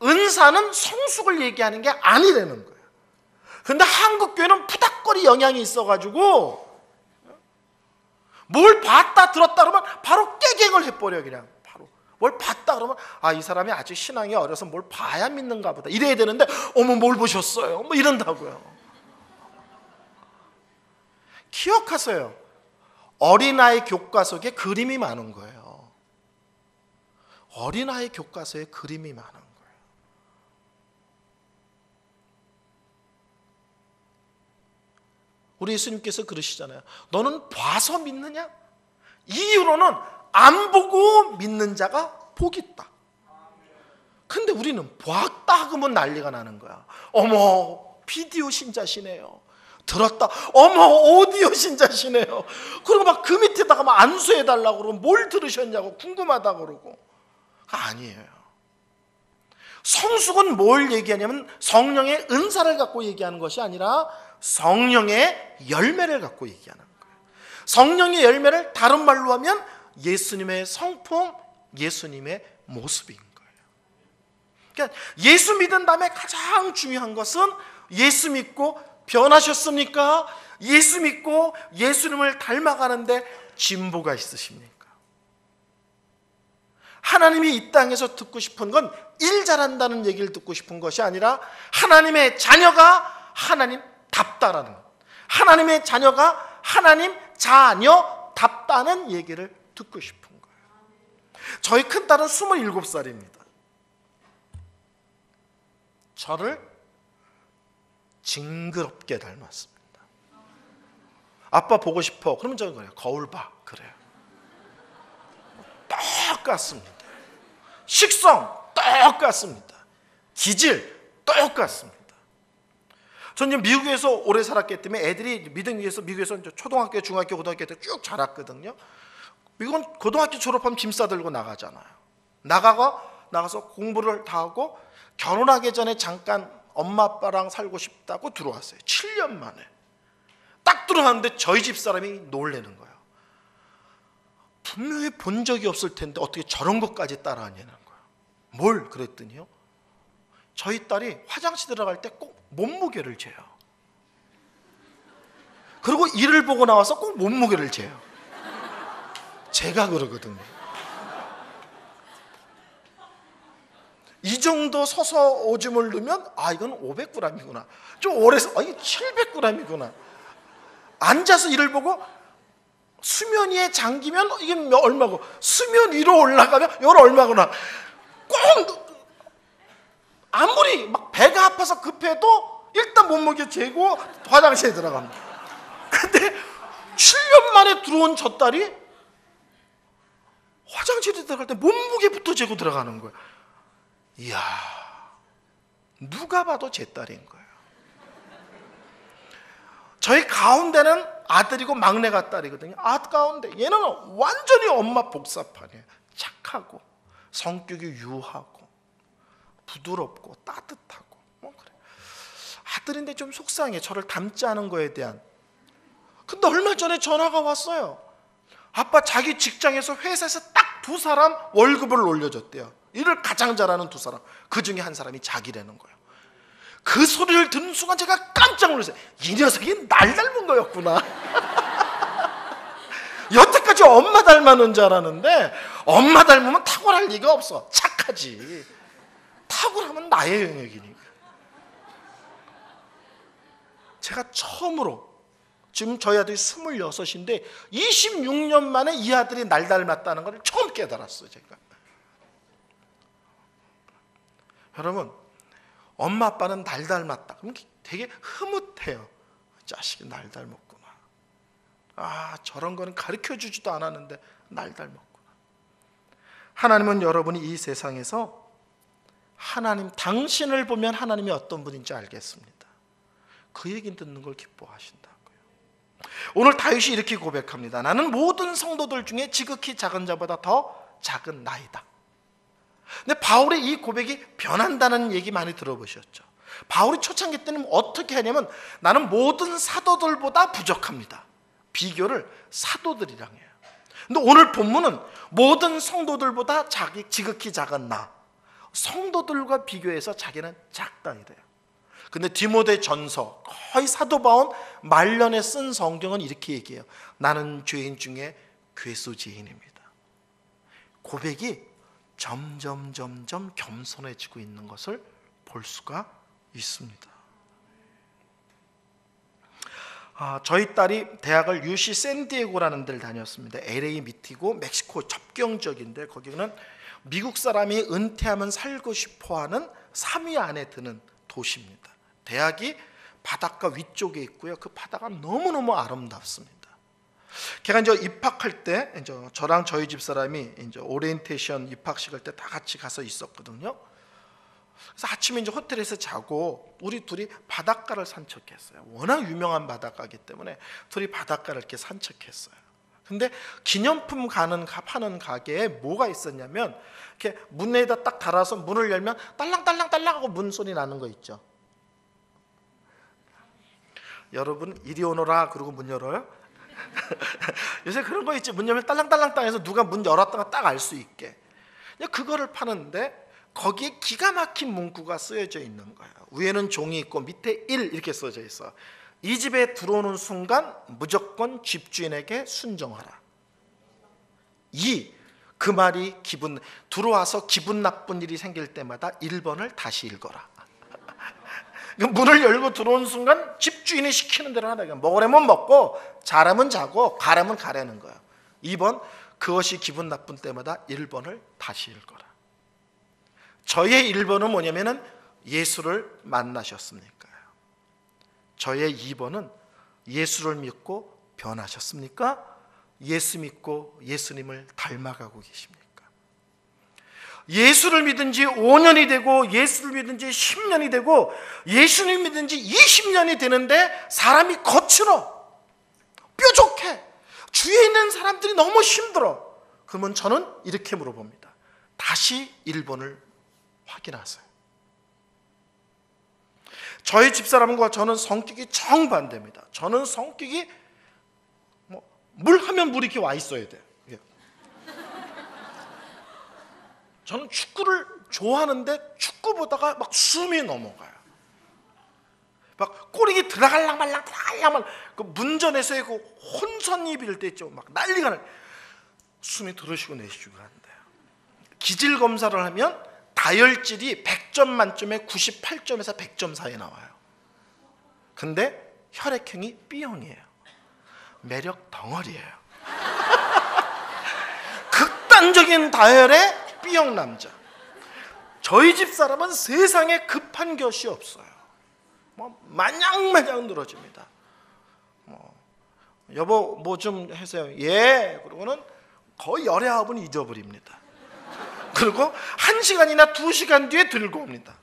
은사는 성숙을 얘기하는 게 아니라는 거예요. 그런데 한국 교회는 푸닥거리 영향이 있어가지고 뭘 봤다 들었다 그러면 바로 깨갱을 해버려. 그냥 바로 뭘 봤다 그러면 이 사람이 아직 신앙이 어려서 뭘 봐야 믿는가 보다 이래야 되는데 어머 뭘 보셨어요? 뭐 이런다고요. 기억하세요. 어린아이 교과서에 그림이 많은 거예요. 어린아이 교과서에 그림이 많은 거예요. 우리 예수님께서 그러시잖아요. 너는 봐서 믿느냐? 이유로는 안 보고 믿는 자가 복이 있다. 근데 우리는 봤다 그러면 난리가 나는 거야. 어머 비디오 신자시네요. 들었다 어머 오디오 신자시네요. 그리고 막 그 밑에다가 막 안수해달라고 그러고 뭘 들으셨냐고 궁금하다 그러고. 아니에요. 성숙은 뭘 얘기하냐면 성령의 은사를 갖고 얘기하는 것이 아니라 성령의 열매를 갖고 얘기하는 거예요. 성령의 열매를 다른 말로 하면 예수님의 성품, 예수님의 모습인 거예요. 그러니까 예수 믿은 다음에 가장 중요한 것은 예수 믿고 변하셨습니까? 예수 믿고 예수님을 닮아가는데 진보가 있으십니까? 하나님이 이 땅에서 듣고 싶은 건 일 잘한다는 얘기를 듣고 싶은 것이 아니라 하나님의 자녀가 하나님 답다라는 것, 하나님의 자녀가 하나님 자녀 답다는 얘기를 듣고 싶은 거예요. 저희 큰딸은 27살입니다. 저를 징그럽게 닮았습니다. 아빠 보고 싶어. 그러면 저는 그래요. 거울 봐. 그래요. 똑같습니다. 식성 똑같습니다. 기질 똑같습니다. 저는 미국에서 오래 살았기 때문에 애들이 미국에서 초등학교, 중학교, 고등학교 때 쭉 자랐거든요. 미국은 고등학교 졸업하면 짐 싸들고 나가잖아요. 나가서 공부를 다 하고 결혼하기 전에 잠깐 엄마 아빠랑 살고 싶다고 들어왔어요. 7년 만에. 딱 들어왔는데 저희 집 사람이 놀래는 거예요. 분명히 본 적이 없을 텐데 어떻게 저런 것까지 따라하냐는 거예요. 뭘 그랬더니요, 저희 딸이 화장실 들어갈 때 꼭 몸무게를 재요. 그리고 이를 보고 나와서 꼭 몸무게를 재요. 제가 그러거든요. 이 정도 서서 오줌을 넣으면 이건 500g이구나. 좀 오래서 이게 700g이구나. 앉아서 이를 보고 수면 위에 잠기면 이게 얼마고, 수면 위로 올라가면 이건 얼마구나. 꼭 아무리 막 배가 아파서 급해도 일단 몸무게 재고 화장실에 들어갑니다. 근데 7년 만에 들어온 저 딸이 화장실에 들어갈 때 몸무게부터 재고 들어가는 거예요. 이야, 누가 봐도 제 딸인 거예요. 저희 가운데는 아들이고 막내가 딸이거든요. 가운데 얘는 완전히 엄마 복사판이에요. 착하고 성격이 유하고 부드럽고 따뜻하고 그래. 아들인데 좀 속상해. 저를 닮지 않은 거에 대한. 근데 얼마 전에 전화가 왔어요. 아빠 자기 직장에서 회사에서 딱 2사람 월급을 올려줬대요. 일을 가장 잘하는 2사람. 그 중에 한 사람이 자기라는 거예요. 그 소리를 듣는 순간 제가 깜짝 놀랐어요. 이 녀석이 날 닮은 거였구나. 여태까지 엄마 닮았는 줄 알았는데 엄마 닮으면 탁월할 리가 없어. 착하지. 탁월하면 나의 영역이니까. 제가 처음으로, 지금 저희 아들이 26인데 26년 만에 이 아들이 날 닮았다는 걸 처음 깨달았어요. 제가. 여러분, 엄마 아빠는 날 닮았다 그럼 되게 흐뭇해요. 자식이 날 닮았구나. 저런 거는 가르쳐주지도 않았는데 날 닮았구나. 하나님은 여러분이 이 세상에서 당신을 보면 하나님이 어떤 분인지 알겠습니다. 그 얘기 듣는 걸 기뻐하신다고요. 오늘 다윗이 이렇게 고백합니다. 나는 모든 성도들 중에 지극히 작은 자보다 더 작은 나이다. 근데 바울의 이 고백이 변한다는 얘기 많이 들어보셨죠? 바울이 초창기 때는 어떻게 하냐면 나는 모든 사도들보다 부족합니다. 비교를 사도들이랑 해요. 근데 오늘 본문은 모든 성도들보다 지극히 작은 나, 성도들과 비교해서 자기는 작다 이래요. 근데 디모데 전서, 거의 사도 바울 말년에 쓴 성경은 이렇게 얘기해요. 나는 죄인 중에 괴수죄인입니다. 고백이 점점 겸손해지고 있는 것을 볼 수가 있습니다. 저희 딸이 대학을 UC 샌디에고라는 데를 다녔습니다. LA 밑이고 멕시코 접경적인데 거기는 미국 사람이 은퇴하면 살고 싶어하는 3위 안에 드는 도시입니다. 대학이 바닷가 위쪽에 있고요. 그 바다가 너무너무 아름답습니다. 걔가 이제 입학할 때 저랑 저희 집 사람이 이제 오리엔테이션 입학식 할 때 다 같이 가서 있었거든요. 그래서 아침에 이제 호텔에서 자고 우리 둘이 바닷가를 산책했어요. 워낙 유명한 바닷가이기 때문에 둘이 바닷가를 이렇게 산책했어요. 근데 기념품 파는 가게에 뭐가 있었냐면 이렇게 문에다 딱 달아서 문을 열면 딸랑딸랑딸랑 하고 문 소리 나는 거 있죠. 여러분 이리 오너라 그러고 문 열어요? 요새 그런 거 있지. 문 열면 딸랑딸랑 해서 누가 문 열었다가 딱 알 수 있게. 그거를 파는데 거기에 기가 막힌 문구가 쓰여져 있는 거예요. 위에는 종이 있고 밑에 1 이렇게 써져 있어. 이 집에 들어오는 순간 무조건 집주인에게 순종하라. 2. 그 말이 들어와서 기분 나쁜 일이 생길 때마다 1번을 다시 읽어라. 문을 열고 들어온 순간 집주인이 시키는 대로 하다. 먹으려면 먹고 자라면 자고 가라면 가라는 거예요. 2번, 그것이 기분 나쁜 때마다 1번을 다시 읽어라. 저의 1번은 뭐냐면은 예수를 만나셨습니까? 저의 2번은 예수를 믿고 변하셨습니까? 예수 믿고 예수님을 닮아가고 계십니까? 예수를 믿은 지 5년이 되고 예수를 믿은 지 10년이 되고 예수님 믿은 지 20년이 되는데 사람이 거칠어, 뾰족해, 주위에 있는 사람들이 너무 힘들어. 그러면 저는 이렇게 물어봅니다. 다시 1번을 확인하세요. 저희 집사람과 저는 성격이 정반대입니다. 저는 성격이 물 하면 물이 이렇게 와 있어야 돼요. 저는 축구를 좋아하는데 축구 보다가 막 숨이 넘어가요. 막 꼬리기 들어갈랑 말랑 그 문전에서의 그 혼선이 빌 때 있죠. 막 난리가 나요. 숨이 들으시고 내쉬고 한대요. 기질 검사를 하면 다혈질이 100점 만점에 98점에서 100점 사이에 나와요. 근데 혈액형이 B형이에요. 매력 덩어리예요. 극단적인 다혈의 B형 남자. 저희 집 사람은 세상에 급한 것이 없어요. 마냥마냥 늘어집니다. 여보 뭐 좀 해세요. 예. 그러고는 거의 열의 아홉은 잊어버립니다. 그리고 1시간이나 2시간 뒤에 들고 옵니다.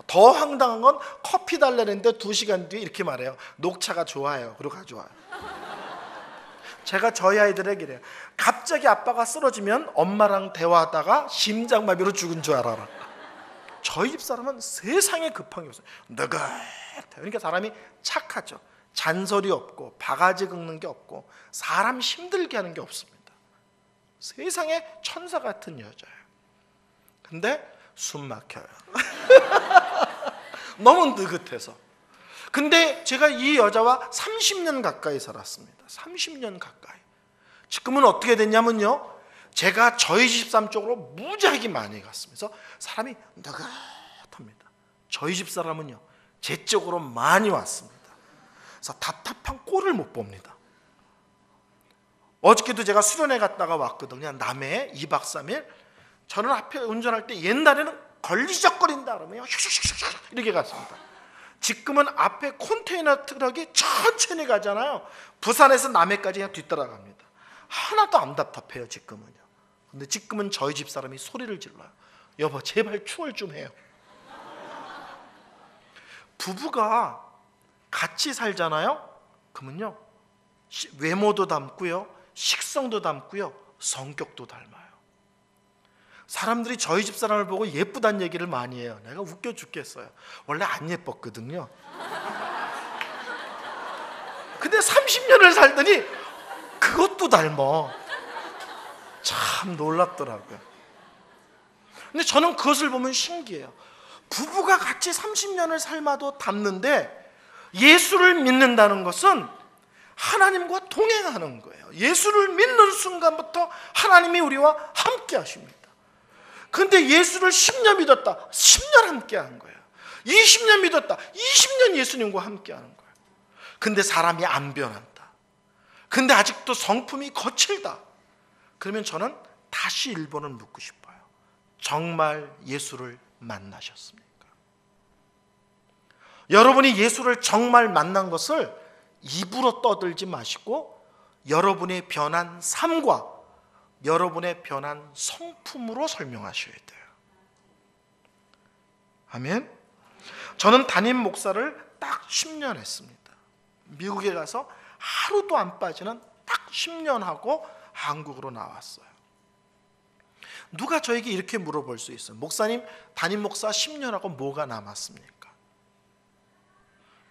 더 황당한 건 커피 달라는데 2시간 뒤에 이렇게 말해요. 녹차가 좋아요. 그리고 가져와요. 제가 저희 아이들에게 이래요. 갑자기 아빠가 쓰러지면 엄마랑 대화하다가 심장마비로 죽은 줄 알아라. 저희 집 사람은 세상에 급한 게 없어요. 느긋해요. 그러니까 사람이 착하죠. 잔소리 없고 바가지 긁는 게 없고 사람 힘들게 하는 게 없습니다. 세상에 천사 같은 여자예요. 근데 숨 막혀요. 너무 느긋해서. 근데 제가 이 여자와 30년 가까이 살았습니다. 30년 가까이. 지금은 어떻게 됐냐면요, 제가 저희 집사람 쪽으로 무지하게 많이 갔으면서 사람이 느긋합니다. 저희 집사람은요 제 쪽으로 많이 왔습니다. 그래서 답답한 꼴을 못 봅니다. 어저께도 제가 수련회 갔다가 왔거든요. 남해에 2박 3일. 저는 앞에 운전할 때 옛날에는 걸리적거린다 그러면 슉슉슉슉 이렇게 갔습니다. 지금은 앞에 컨테이너 트럭이 천천히 가잖아요. 부산에서 남해까지 그냥 뒤따라갑니다. 하나도 안 답답해요 지금은요. 근데 지금은 저희 집사람이 소리를 질러요. 여보 제발 추월 좀 해요. 부부가 같이 살잖아요. 그러면요 외모도 닮고요, 식성도 닮고요, 성격도 닮아요. 사람들이 저희 집사람을 보고 예쁘다는 얘기를 많이 해요. 내가 웃겨 죽겠어요. 원래 안 예뻤거든요. 근데 30년을 살더니 그것도 닮아. 참 놀랍더라고요. 근데 저는 그것을 보면 신기해요. 부부가 같이 30년을 삶아도 닮는데 예수를 믿는다는 것은 하나님과 동행하는 거예요. 예수를 믿는 순간부터 하나님이 우리와 함께 하십니다. 근데 예수를 10년 믿었다, 10년 함께 한 거예요. 20년 믿었다, 20년 예수님과 함께 하는 거예요. 근데 사람이 안 변한다. 근데 아직도 성품이 거칠다. 그러면 저는 다시 1번을 묻고 싶어요. 정말 예수를 만나셨습니까? 여러분이 예수를 정말 만난 것을 입으로 떠들지 마시고 여러분의 변한 삶과 여러분의 변한 성품으로 설명하셔야 돼요. 아멘. 저는 담임 목사를 딱 10년 했습니다. 미국에 가서 하루도 안 빠지는 딱 10년 하고 한국으로 나왔어요. 누가 저에게 이렇게 물어볼 수 있어요. 목사님 담임 목사 10년 하고 뭐가 남았습니까?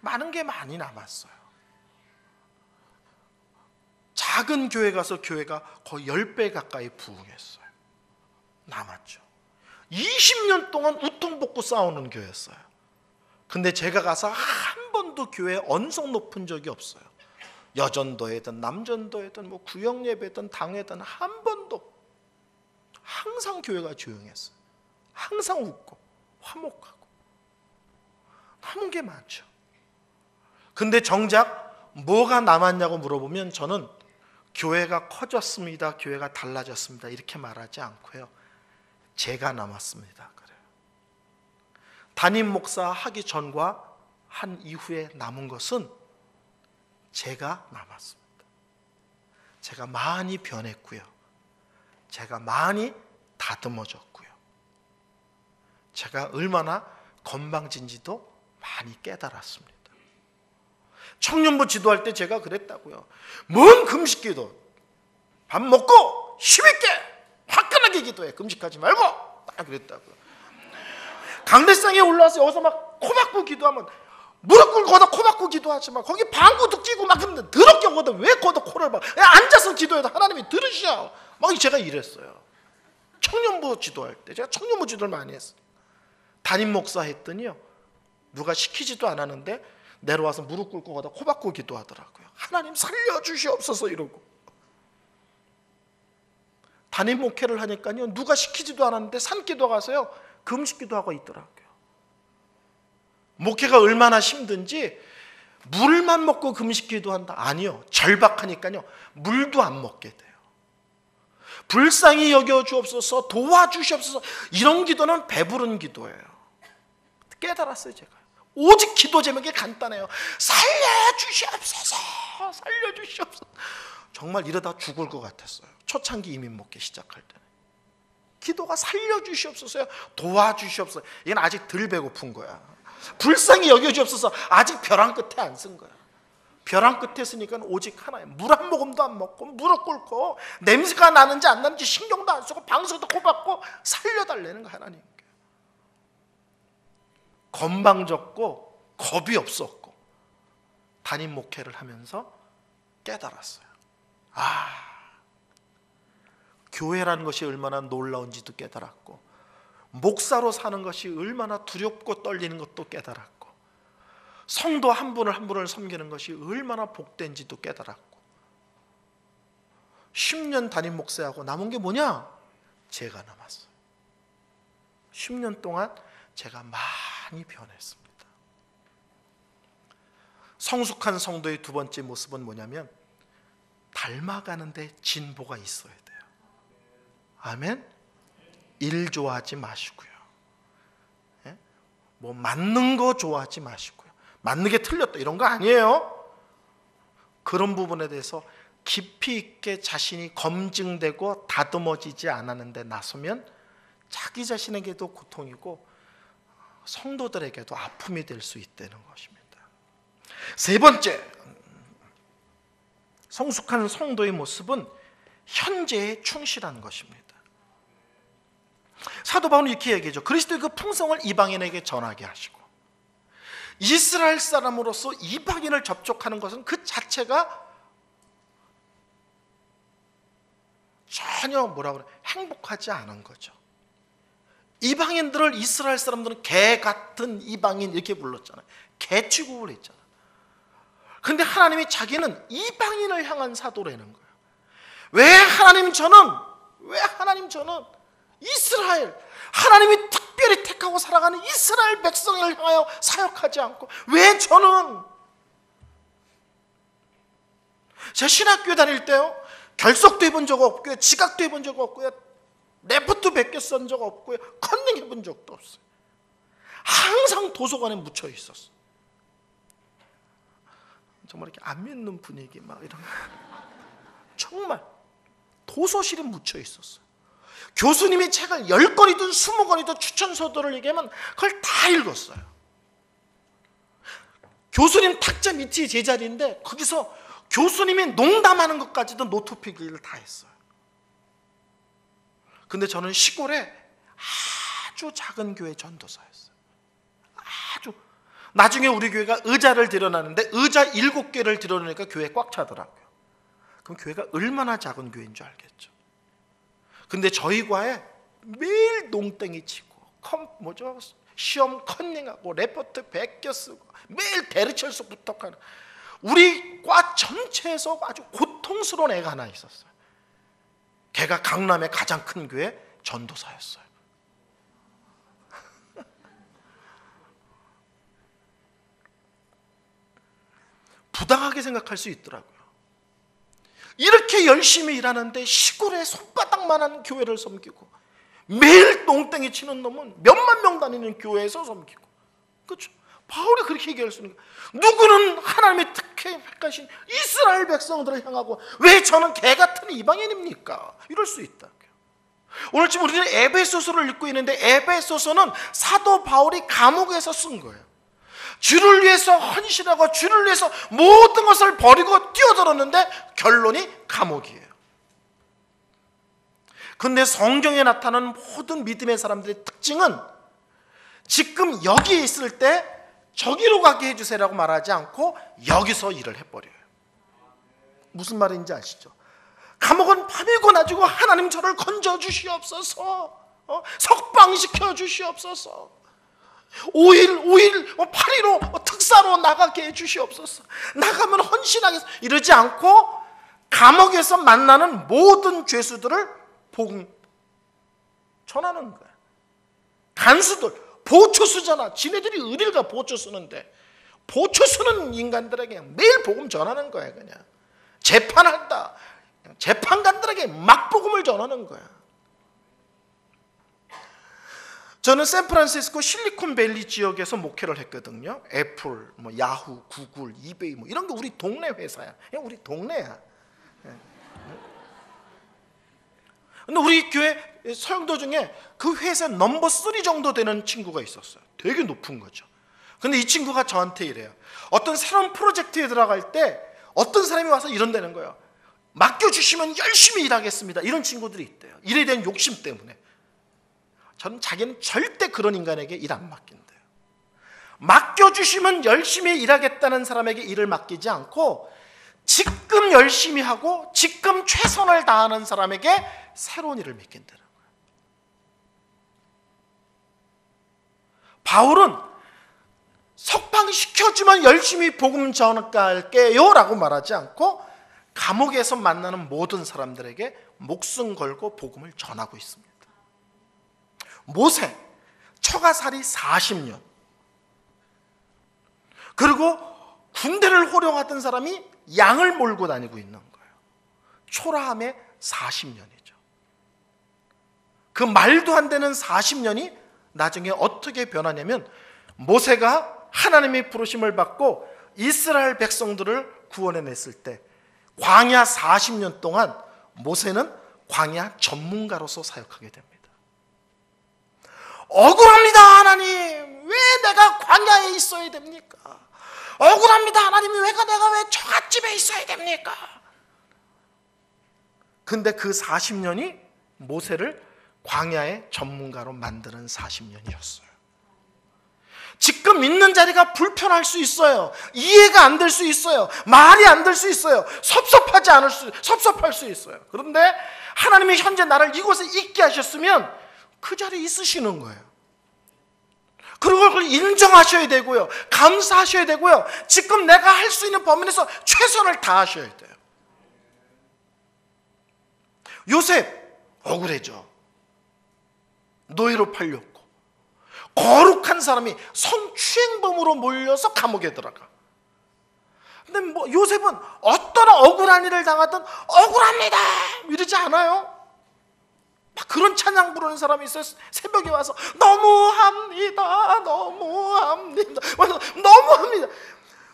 많은 게 많이 남았어요. 작은 교회 가서 교회가 거의 10배 가까이 부흥했어요. 남았죠. 20년 동안 우통벗고 싸우는 교회였어요. 근데 제가 가서 한 번도 교회에 언성 높은 적이 없어요. 여전도회든 남전도회든 뭐 구역예배든 당회든 한 번도. 항상 교회가 조용했어요. 항상 웃고 화목하고. 남은 게 많죠. 근데 정작 뭐가 남았냐고 물어보면 저는 교회가 커졌습니다, 교회가 달라졌습니다 이렇게 말하지 않고요, 제가 남았습니다 그래요. 담임 목사 하기 전과 한 이후에 남은 것은 제가 남았습니다. 제가 많이 변했고요, 제가 많이 다듬어졌고요, 제가 얼마나 건방진지도 많이 깨달았습니다. 청년부 지도할 때 제가 그랬다고요. 뭔 금식기도, 밥 먹고 힘있게 화끈하게 기도해, 금식하지 말고, 딱 그랬다고요. 강대상에 올라와서 여기서 막 코 박고 기도하면 무릎 꿇고도 코 박고 기도하지 마. 거기 방구도 끼고 막 근데 더럽게 오거든. 왜 거기다 코를 박? 앉아서 기도해도 하나님이 들으셔. 막 제가 이랬어요. 청년부 지도할 때 제가 청년부 지도를 많이 했어요. 담임 목사 했더니요, 누가 시키지도 않았는데 내려와서 무릎 꿇고 가다 코 박고 기도하더라고요. 하나님 살려주시옵소서 이러고. 담임 목회를 하니까요, 누가 시키지도 않았는데 산기도 가서요 금식기도 하고 있더라고요. 목회가 얼마나 힘든지 물만 먹고 금식기도 한다? 아니요, 절박하니까요 물도 안 먹게 돼요. 불쌍히 여겨주옵소서, 도와주시옵소서, 이런 기도는 배부른 기도예요. 깨달았어요 제가. 오직 기도 제목이 간단해요. 살려주시옵소서, 살려주시옵소서. 정말 이러다 죽을 것 같았어요. 초창기 이민 목회 시작할 때는 기도가 살려주시옵소서요, 도와주시옵소서. 이건 아직 덜 배고픈 거야. 불쌍히 여겨주옵소서, 아직 벼랑 끝에 안 쓴 거야. 벼랑 끝에 쓰니까 오직 하나예요. 물 한 모금도 안 먹고 무릎 꿇고 냄새가 나는지 안 나는지 신경도 안 쓰고 방석도 코 박고 살려달라는 거 하나님께. 건방졌고 겁이 없었고 담임 목회를 하면서 깨달았어요. 교회라는 것이 얼마나 놀라운지도 깨달았고, 목사로 사는 것이 얼마나 두렵고 떨리는 것도 깨달았고, 성도 한 분을 한 분을 섬기는 것이 얼마나 복된지도 깨달았고, 10년 담임 목사하고 남은 게 뭐냐? 제가 남았어요. 10년 동안 제가 많이 변했습니다. 성숙한 성도의 두 번째 모습은 뭐냐면 닮아가는데 진보가 있어야 돼요. 아멘. 일 좋아하지 마시고요, 뭐 맞는 거 좋아하지 마시고요, 맞는 게 틀렸다 이런 거 아니에요. 그런 부분에 대해서 깊이 있게 자신이 검증되고 다듬어지지 않았는데 나서면 자기 자신에게도 고통이고 성도들에게도 아픔이 될 수 있다는 것입니다. 세 번째, 성숙한 성도의 모습은 현재에 충실한 것입니다. 사도 바울은 이렇게 얘기하죠. 그리스도의 그 풍성을 이방인에게 전하게 하시고, 이스라엘 사람으로서 이방인을 접촉하는 것은 그 자체가 전혀 행복하지 않은 거죠. 이방인들을 이스라엘 사람들은 개 같은 이방인 이렇게 불렀잖아요. 개 취급을 했잖아요. 그런데 하나님이 자기는 이방인을 향한 사도라는 거예요. 왜 하나님 저는 이스라엘, 하나님이 특별히 택하고 살아가는 이스라엘 백성을 향하여 사역하지 않고 왜 저는? 제 신학교에 다닐 때요, 결석도 해본 적 없고요, 지각도 해본 적 없고요, 레포트 100개 쓴 적 없고요, 컨닝 해본 적도 없어요. 항상 도서관에 묻혀 있었어요. 정말 이렇게 안 믿는 분위기 막 이런, 정말 도서실에 묻혀 있었어요. 교수님이 책을 10권이든 20권이든 추천서도를 얘기하면 그걸 다 읽었어요. 교수님 탁자 밑이 제 자리인데 거기서 교수님이 농담하는 것까지도 노트 필기를 다 했어요. 근데 저는 시골에 아주 작은 교회 전도사였어요. 아주. 나중에 우리 교회가 의자를 들여놨는데 의자 7개를 들여놓으니까 교회 꽉 차더라고요. 그럼 교회가 얼마나 작은 교회인 줄 알겠죠. 근데 저희 과에 매일 농땡이 치고 시험 컨닝하고 레포트 100개 쓰고 매일 대리철수 부탁하는 우리 과 전체에서 아주 고통스러운 애가 하나 있었어요. 걔가 강남의 가장 큰 교회 전도사였어요. 부당하게 생각할 수 있더라고요. 이렇게 그렇게 열심히 일하는데 시골에 손바닥만한 교회를 섬기고 매일 농땡이 치는 놈은 몇만 명 다니는 교회에서 섬기고, 그렇죠? 바울이 그렇게 얘기할 수 있는 거예요. 누구는 하나님의 택하신 이스라엘 백성들을 향하고 왜 저는 개 같은 이방인입니까? 이럴 수 있다. 오늘 지금 우리는 에베소서를 읽고 있는데 에베소서는 사도 바울이 감옥에서 쓴 거예요. 주를 위해서 헌신하고 주를 위해서 모든 것을 버리고 뛰어들었는데 결론이 감옥이에요. 그런데 성경에 나타나는 모든 믿음의 사람들의 특징은 지금 여기에 있을 때 저기로 가게 해주세요라고 말하지 않고 여기서 일을 해버려요. 무슨 말인지 아시죠? 감옥은 밤이고 낮이고 하나님 저를 건져주시옵소서, 석방시켜 주시옵소서, 5일 8일로 특사로 나가게 해주시옵소서, 나가면 헌신하겠습니다 이러지 않고 감옥에서 만나는 모든 죄수들을 복음 전하는 거예요. 간수들, 보초수잖아. 지네들이 의리가 보초수는데 보초수는 인간들에게 매일 복음 전하는 거야. 그냥 재판한다, 재판관들에게 막 복음을 전하는 거야. 저는 샌프란시스코 실리콘밸리 지역에서 목회를 했거든요. 애플, 야후, 구글, 이베이 이런 게 우리 동네 회사야. 우리 동네야. 근데 우리 교회 성도 중에 그 회사 넘버 3 정도 되는 친구가 있었어요. 되게 높은 거죠. 근데 이 친구가 저한테 이래요. 어떤 새로운 프로젝트에 들어갈 때 어떤 사람이 와서 이런다는 거예요. 맡겨주시면 열심히 일하겠습니다. 이런 친구들이 있대요. 일에 대한 욕심 때문에. 저는 자기는 절대 그런 인간에게 일 안 맡긴대요. 맡겨주시면 열심히 일하겠다는 사람에게 일을 맡기지 않고 지금 열심히 하고 지금 최선을 다하는 사람에게 새로운 일을 맡긴다는 거예요. 바울은 석방시켜주면 열심히 복음 전할게요 라고 말하지 않고 감옥에서 만나는 모든 사람들에게 목숨 걸고 복음을 전하고 있습니다. 모세, 처가살이 40년, 그리고 군대를 호령하던 사람이 양을 몰고 다니고 있는 거예요. 초라함에 40년이죠. 그 말도 안 되는 40년이 나중에 어떻게 변하냐면 모세가 하나님의 부르심을 받고 이스라엘 백성들을 구원해냈을 때 광야 40년 동안 모세는 광야 전문가로서 사역하게 됩니다. 억울합니다 하나님, 왜 내가 광야에 있어야 됩니까? 억울합니다 하나님, 내가 왜 처갓집에 있어야 됩니까? 근데 그 40년이 모세를 광야의 전문가로 만드는 40년이었어요. 지금 있는 자리가 불편할 수 있어요. 이해가 안 될 수 있어요. 말이 안 될 수 있어요. 섭섭할 수 있어요. 그런데 하나님이 현재 나를 이곳에 있게 하셨으면 그 자리에 있으시는 거예요. 그리고 그걸 인정하셔야 되고요. 감사하셔야 되고요. 지금 내가 할 수 있는 범위 내에서 최선을 다하셔야 돼요. 요셉 억울해져. 노예로 팔렸고 거룩한 사람이 성추행범으로 몰려서 감옥에 들어가. 근데 요셉은 어떤 억울한 일을 당하든 억울합니다 이러지 않아요. 막 그런 찬양 부르는 사람이 있어요. 새벽에 와서 너무합니다, 너무합니다, 너무합니다.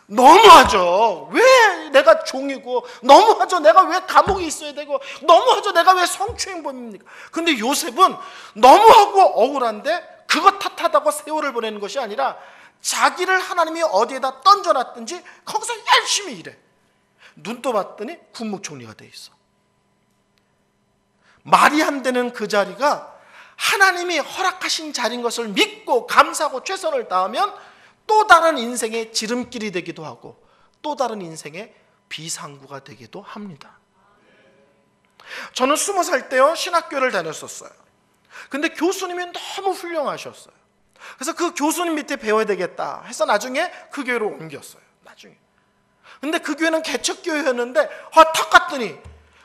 너무하죠. 왜 내가 종이고, 너무하죠. 내가 왜 감옥에 있어야 되고, 너무하죠. 내가 왜 성추행범입니까? 근데 요셉은 너무하고 억울한데 그것 탓하다고 세월을 보내는 것이 아니라 자기를 하나님이 어디에다 던져놨든지 거기서 열심히 일해. 눈 떠봤더니 국무총리가 돼 있어. 말이 안 되는 그 자리가 하나님이 허락하신 자리인 것을 믿고 감사하고 최선을 다하면 또 다른 인생의 지름길이 되기도 하고 또 다른 인생의 비상구가 되기도 합니다. 저는 20살 때요 신학교를 다녔었어요. 근데 교수님이 너무 훌륭하셨어요. 그래서 그 교수님 밑에 배워야 되겠다 해서 나중에 그 교회로 옮겼어요. 나중에. 근데 그 교회는 개척교회였는데 탁 갔더니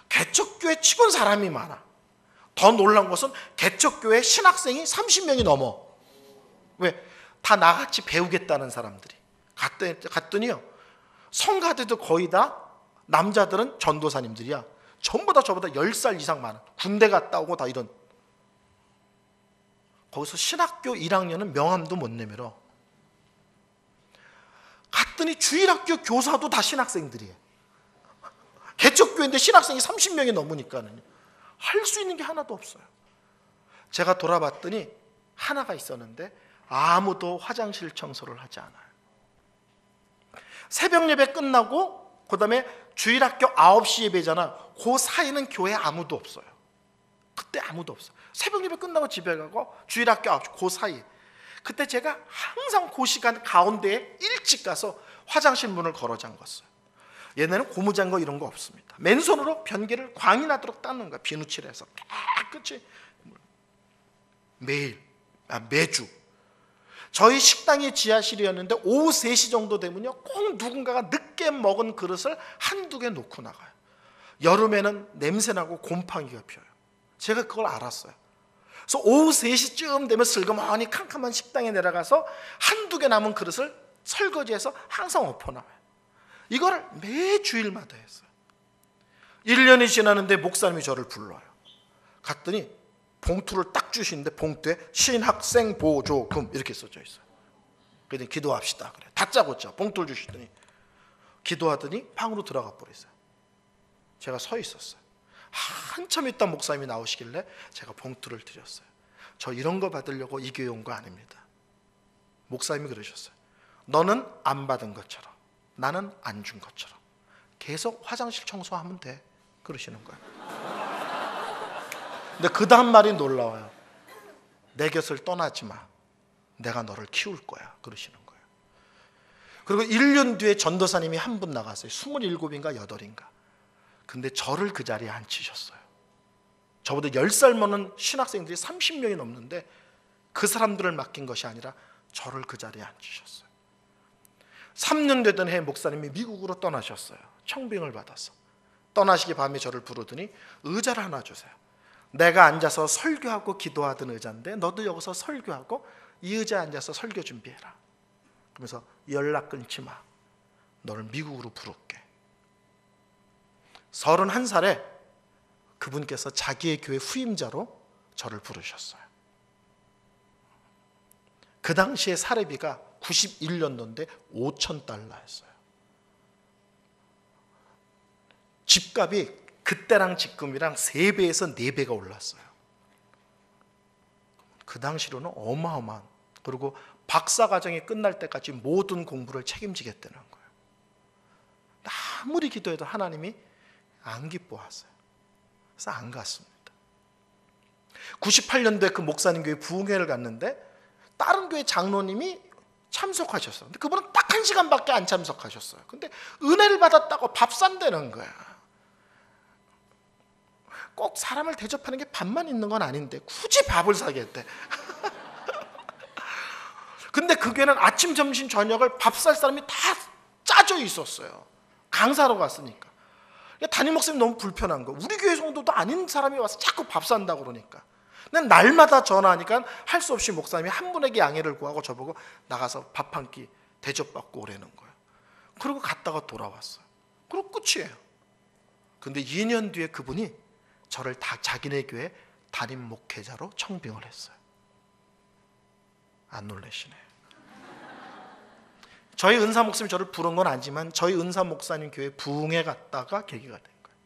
개척교회 치곤 사람이 많아. 더 놀라운 것은 개척교회 신학생이 30명이 넘어. 왜? 다 나같이 배우겠다는 사람들이. 갔더니요 성가대도 거의 다 남자들은 전도사님들이야. 전부 다 저보다 10살 이상 많아. 군대 갔다 오고 다 이런. 거기서 신학교 1학년은 명함도 못 내밀어. 갔더니 주일학교 교사도 다 신학생들이에요. 개척교회인데 신학생이 30명이 넘으니까는 할 수 있는 게 하나도 없어요. 제가 돌아봤더니 하나가 있었는데 아무도 화장실 청소를 하지 않아요. 새벽 예배 끝나고 그 다음에 주일학교 9시 예배잖아. 그 사이는 교회 아무도 없어요. 그때 아무도 없어요. 새벽 예배 끝나고 집에 가고 주일학교 9시 그 사이. 그때 제가 항상 그 시간 가운데에 일찍 가서 화장실 문을 걸어 잠갔어요. 얘네는 고무장거 이런 거 없습니다. 맨손으로 변기를 광이 나도록 닦는 거야. 비누칠해서 깨끗이 매주. 저희 식당이 지하실이었는데 오후 3시 정도 되면요 꼭 누군가가 늦게 먹은 그릇을 한두 개 놓고 나가요. 여름에는 냄새나고 곰팡이가 피어요. 제가 그걸 알았어요. 그래서 오후 3시쯤 되면 슬그머니 캄캄한 식당에 내려가서 한두 개 남은 그릇을 설거지해서 항상 엎어놔요. 이거를 매주일마다 했어요. 1년이 지나는데 목사님이 저를 불러요. 갔더니 봉투를 딱 주시는데 봉투에 신학생 보조금 이렇게 써져 있어요. 그랬더니 기도합시다 그래. 다짜고짜 봉투를 주시더니 기도하더니 방으로 들어가 버렸어요. 제가 서 있었어요. 한참 있다 목사님이 나오시길래 제가 봉투를 드렸어요. 저 이런 거 받으려고 이 교회 온 거 아닙니다. 목사님이 그러셨어요. 너는 안 받은 것처럼 나는 안 준 것처럼 계속 화장실 청소하면 돼 그러시는 거예요. 근데 그 다음 말이 놀라워요. 내 곁을 떠나지 마. 내가 너를 키울 거야 그러시는 거예요. 그리고 1년 뒤에 전도사님이 한 분 나갔어요. 27인가 8인가. 근데 저를 그 자리에 앉히셨어요. 저보다 10살 많은 신학생들이 30명이 넘는데 그 사람들을 맡긴 것이 아니라 저를 그 자리에 앉히셨어요. 3년 되던 해 목사님이 미국으로 떠나셨어요. 청빙을 받아서. 떠나시기 밤에 저를 부르더니 의자를 하나 주세요. 내가 앉아서 설교하고 기도하던 의자인데 너도 여기서 설교하고 이 의자에 앉아서 설교 준비해라. 그러면서 연락 끊지 마. 너를 미국으로 부를게. 31살에 그분께서 자기의 교회 후임자로 저를 부르셨어요. 그 당시에 사례비가 91년도인데 $5,000였어요. 집값이 그때랑 지금이랑 3배에서 4배가 올랐어요. 그 당시로는 어마어마한. 그리고 박사과정이 끝날 때까지 모든 공부를 책임지겠다는 거예요. 아무리 기도해도 하나님이 안 기뻐하세요. 그래서 안 갔습니다. 98년도에 그 목사님 교회 부흥회를 갔는데 다른 교회 장로님이 참석하셨어요. 근데 그분은 딱 1시간밖에 안 참석하셨어요. 근데 은혜를 받았다고 밥 산다는 거야. 꼭 사람을 대접하는 게 밥만 있는 건 아닌데 굳이 밥을 사겠대. 근데 그 교회는 아침, 점심, 저녁을 밥 살 사람이 다 짜져 있었어요. 강사로 갔으니까. 담임 목사님이 너무 불편한 거. 우리 교회 성도도 아닌 사람이 와서 자꾸 밥 산다고 그러니까. 난 날마다 전화하니까 할 수 없이 목사님이 한 분에게 양해를 구하고 저보고 나가서 밥 한 끼 대접받고 오라는 거예요. 그리고 갔다가 돌아왔어요. 그리고 끝이에요. 근데 2년 뒤에 그분이 저를 다 자기네 교회 담임 목회자로 청빙을 했어요. 안 놀라시네. 저희 은사 목사님이 저를 부른 건 아니지만 저희 은사 목사님 교회 부흥회 갔다가 계기가 된 거예요.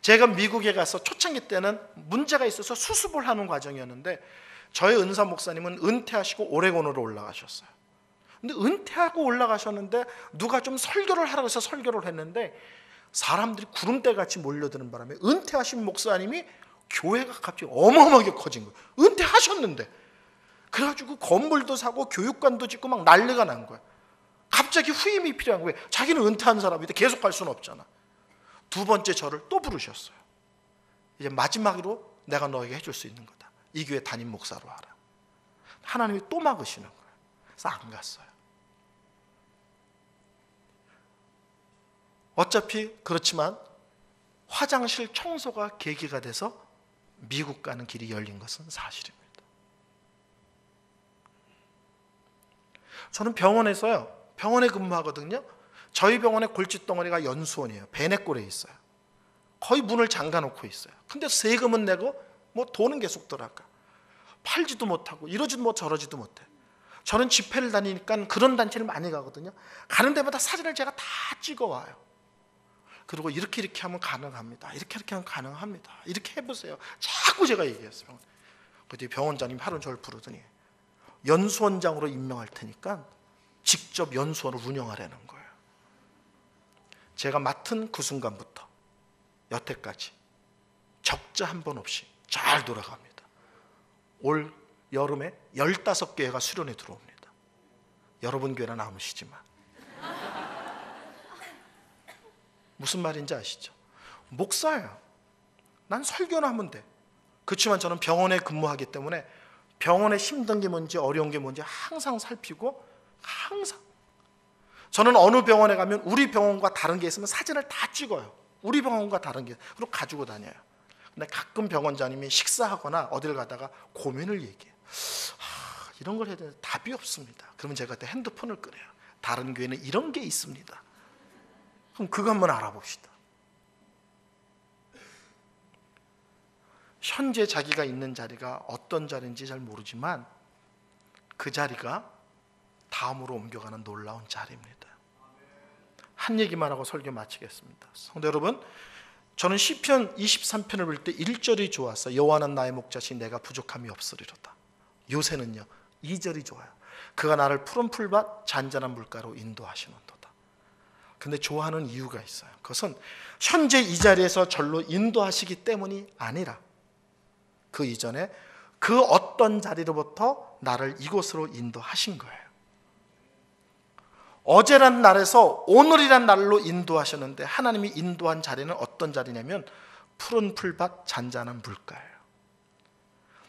제가 미국에 가서 초창기 때는 문제가 있어서 수습을 하는 과정이었는데 저희 은사 목사님은 은퇴하시고 오레곤으로 올라가셨어요. 근데 은퇴하고 올라가셨는데 누가 좀 설교를 하라고 해서 설교를 했는데 사람들이 구름대같이 몰려드는 바람에 은퇴하신 목사님이 교회가 갑자기 어마어마하게 커진 거예요. 은퇴하셨는데. 그래가지고 건물도 사고 교육관도 짓고 막 난리가 난 거예요. 갑자기 후임이 필요한 거예요. 자기는 은퇴한 사람인데 계속 갈 수는 없잖아. 두 번째 저를 또 부르셨어요. 이제 마지막으로 내가 너에게 해줄 수 있는 거다. 이 교회 담임 목사로 하라. 하나님이 또 막으시는 거예요. 그래서 안 갔어요. 어차피 그렇지만 화장실 청소가 계기가 돼서 미국 가는 길이 열린 것은 사실입니다. 저는 병원에 근무하거든요. 저희 병원의 골칫덩어리가 연수원이에요. 베네골에 있어요. 거의 문을 잠가 놓고 있어요. 근데 세금은 내고 뭐 돈은 계속 들어가. 팔지도 못하고 이러지도 못 저러지도 못해. 저는 집회를 다니니까 그런 단체를 많이 가거든요. 가는 데마다 사진을 제가 다 찍어와요. 그리고 이렇게 하면 가능합니다. 이렇게 하면 가능합니다. 이렇게 해보세요. 자꾸 제가 얘기했어요. 그때 병원장님이 하루 저를 부르더니 연수원장으로 임명할 테니까 직접 연수원을 운영하라는 거예요. 제가 맡은 그 순간부터 여태까지 적자 한 번 없이 잘 돌아갑니다. 올 여름에 15교회가 수련회 들어옵니다. 여러분 교회나 남으시지만 무슨 말인지 아시죠? 목사예요. 난 설교나 하면 돼. 그렇지만 저는 병원에 근무하기 때문에 병원에 힘든 게 뭔지 어려운 게 뭔지 항상 살피고, 항상 저는 어느 병원에 가면 우리 병원과 다른 게 있으면 사진을 다 찍어요. 우리 병원과 다른 게, 그리고 가지고 다녀요. 근데 가끔 병원장님이 식사하거나 어딜 가다가 고민을 얘기해요. 이런 걸 해야 되는데 답이 없습니다. 그러면 제가 그때 핸드폰을 꺼내요. 다른 교회는 이런 게 있습니다. 그럼 그거 한번 알아봅시다. 현재 자기가 있는 자리가 어떤 자리인지 잘 모르지만 그 자리가 다음으로 옮겨가는 놀라운 자리입니다. 한 얘기만 하고 설교 마치겠습니다. 성도 여러분, 저는 시편 23편을 볼 때 1절이 좋았어요. 여호와는 나의 목자시 내가 부족함이 없으리로다. 요새는요 2절이 좋아요. 그가 나를 푸른 풀밭 잔잔한 물가로 인도하시는도다. 근데 좋아하는 이유가 있어요. 그것은 현재 이 자리에서 절로 인도하시기 때문이 아니라 그 이전에 그 어떤 자리로부터 나를 이곳으로 인도하신 거예요. 어제란 날에서 오늘이란 날로 인도하셨는데 하나님이 인도한 자리는 어떤 자리냐면 푸른 풀밭 잔잔한 물가예요.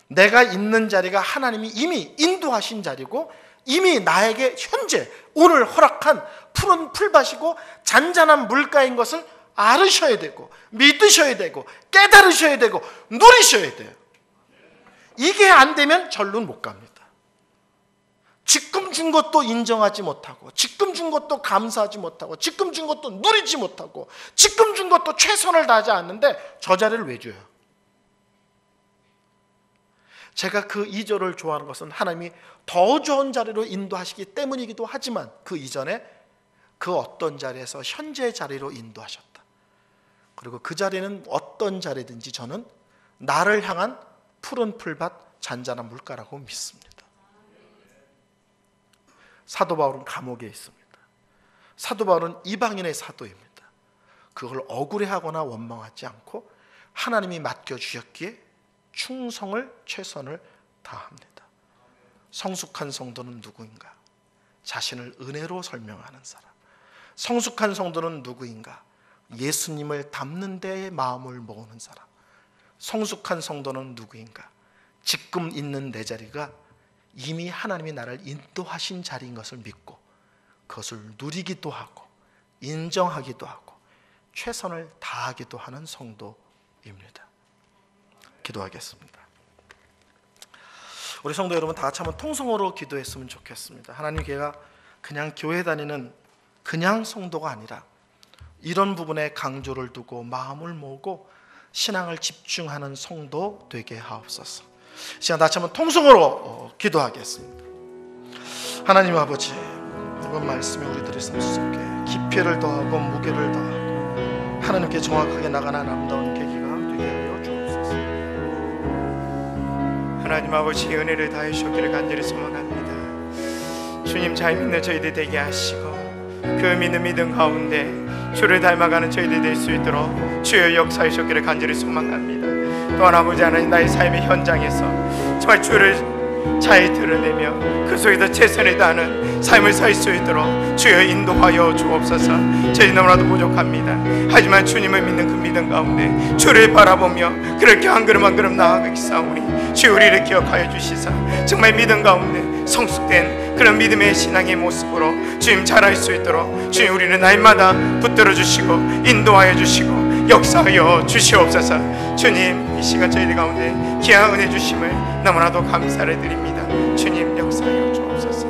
내가 있는 자리가 하나님이 이미 인도하신 자리고 이미 나에게 현재 오늘 허락한 푸른 풀밭이고 잔잔한 물가인 것을 알으셔야 되고 믿으셔야 되고 깨달으셔야 되고 누리셔야 돼요. 이게 안 되면 절로는 못 갑니다. 지금 준 것도 인정하지 못하고 지금 준 것도 감사하지 못하고 지금 준 것도 누리지 못하고 지금 준 것도 최선을 다하지 않는데 저 자리를 왜 줘요? 제가 그 2절을 좋아하는 것은 하나님이 더 좋은 자리로 인도하시기 때문이기도 하지만 그 이전에 그 어떤 자리에서 현재의 자리로 인도하셨다. 그리고 그 자리는 어떤 자리든지 저는 나를 향한 푸른 풀밭 잔잔한 물가라고 믿습니다. 사도 바울은 감옥에 있습니다. 사도 바울은 이방인의 사도입니다. 그걸 억울해하거나 원망하지 않고 하나님이 맡겨주셨기에 충성을 최선을 다합니다. 성숙한 성도는 누구인가? 자신을 은혜로 설명하는 사람. 성숙한 성도는 누구인가? 예수님을 닮는 데에 마음을 모으는 사람. 성숙한 성도는 누구인가? 지금 있는 내 자리가 이미 하나님이 나를 인도하신 자리인 것을 믿고 그것을 누리기도 하고 인정하기도 하고 최선을 다하기도 하는 성도입니다. 기도하겠습니다. 우리 성도 여러분 다 같이 한번 통성으로 기도했으면 좋겠습니다. 하나님, 걔가 그냥 교회 다니는 그냥 성도가 아니라 이런 부분에 강조를 두고 마음을 모으고 신앙을 집중하는 성도 되게 하옵소서. 시간 다시 한번 통성으로 기도하겠습니다. 하나님 아버지, 이번 말씀이 우리들의 삶 속에 깊이를 더하고 무게를 더하고 하나님께 정확하게 나가는 아름다운 계기가 되게 하여 주옵소서. 하나님 아버지, 은혜를 다해 주시기를 간절히 소망합니다. 주님 잘 믿는 저희들 되게 하시고 그 믿음 가운데 주를 닮아가는 저희들 될 수 있도록 주의 역사해 주시기를 간절히 소망합니다. 또한 아버지 하나님, 나의 삶의 현장에서 정말 주를 잘 드러내며 그 속에서 최선을 다하는 삶을 살 수 있도록 주여 인도하여 주옵소서. 저희 너무나도 부족합니다. 하지만 주님을 믿는 그 믿음 가운데 주를 바라보며 그렇게 한 걸음 한 걸음 나아가기 싸우니 주여 우리를 기억하여 주시사 정말 믿음 가운데 성숙된 그런 믿음의 신앙의 모습으로 주님 자랄 수 있도록 주님 우리를 날마다 붙들어 주시고 인도하여 주시고 역사하여 주시옵소서. 주님, 이 시간 저희들 가운데 귀한 은혜 주심을 너무나도 감사를 드립니다. 주님 역사하여 주옵소서.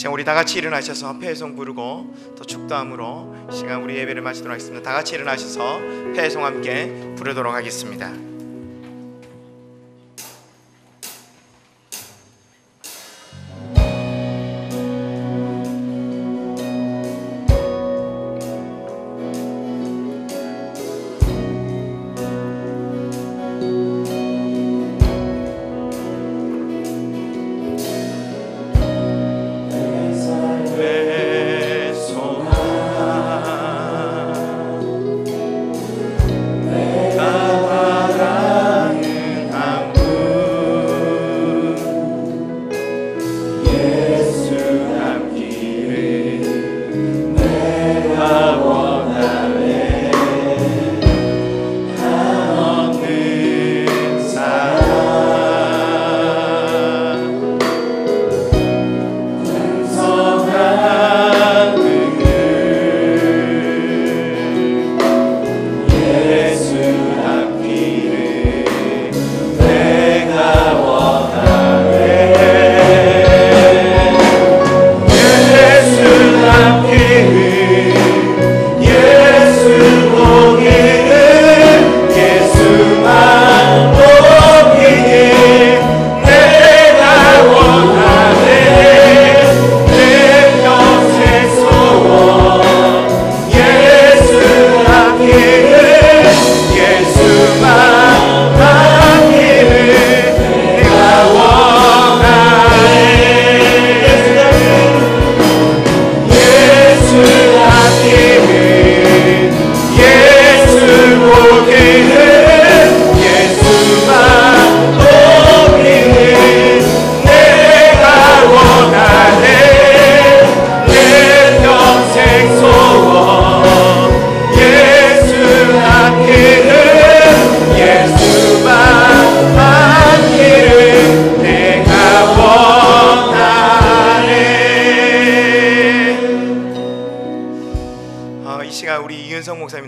시간 우리 다 같이 일어나셔서 패송 부르고 또 축도함으로 시간 우리 예배를 마치도록 하겠습니다. 다 같이 일어나셔서 패송 함께 부르도록 하겠습니다.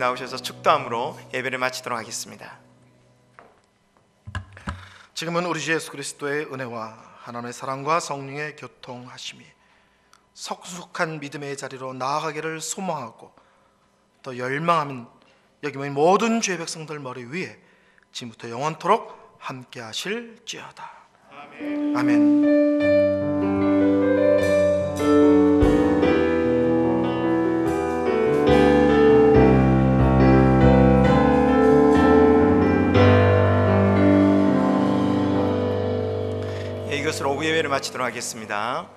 나오셔서 축도함으로 예배를 마치도록 하겠습니다. 지금은 우리 주 예수 그리스도의 은혜와 하나님의 사랑과 성령의 교통하심이 성숙한 믿음의 자리로 나아가기를 소망하고 또 열망하는 여기면 모든 주의 백성들 머리 위에 지금부터 영원토록 함께 하실지어다. 아멘. 아멘. 이것으로 오후 예배를 마치도록 하겠습니다.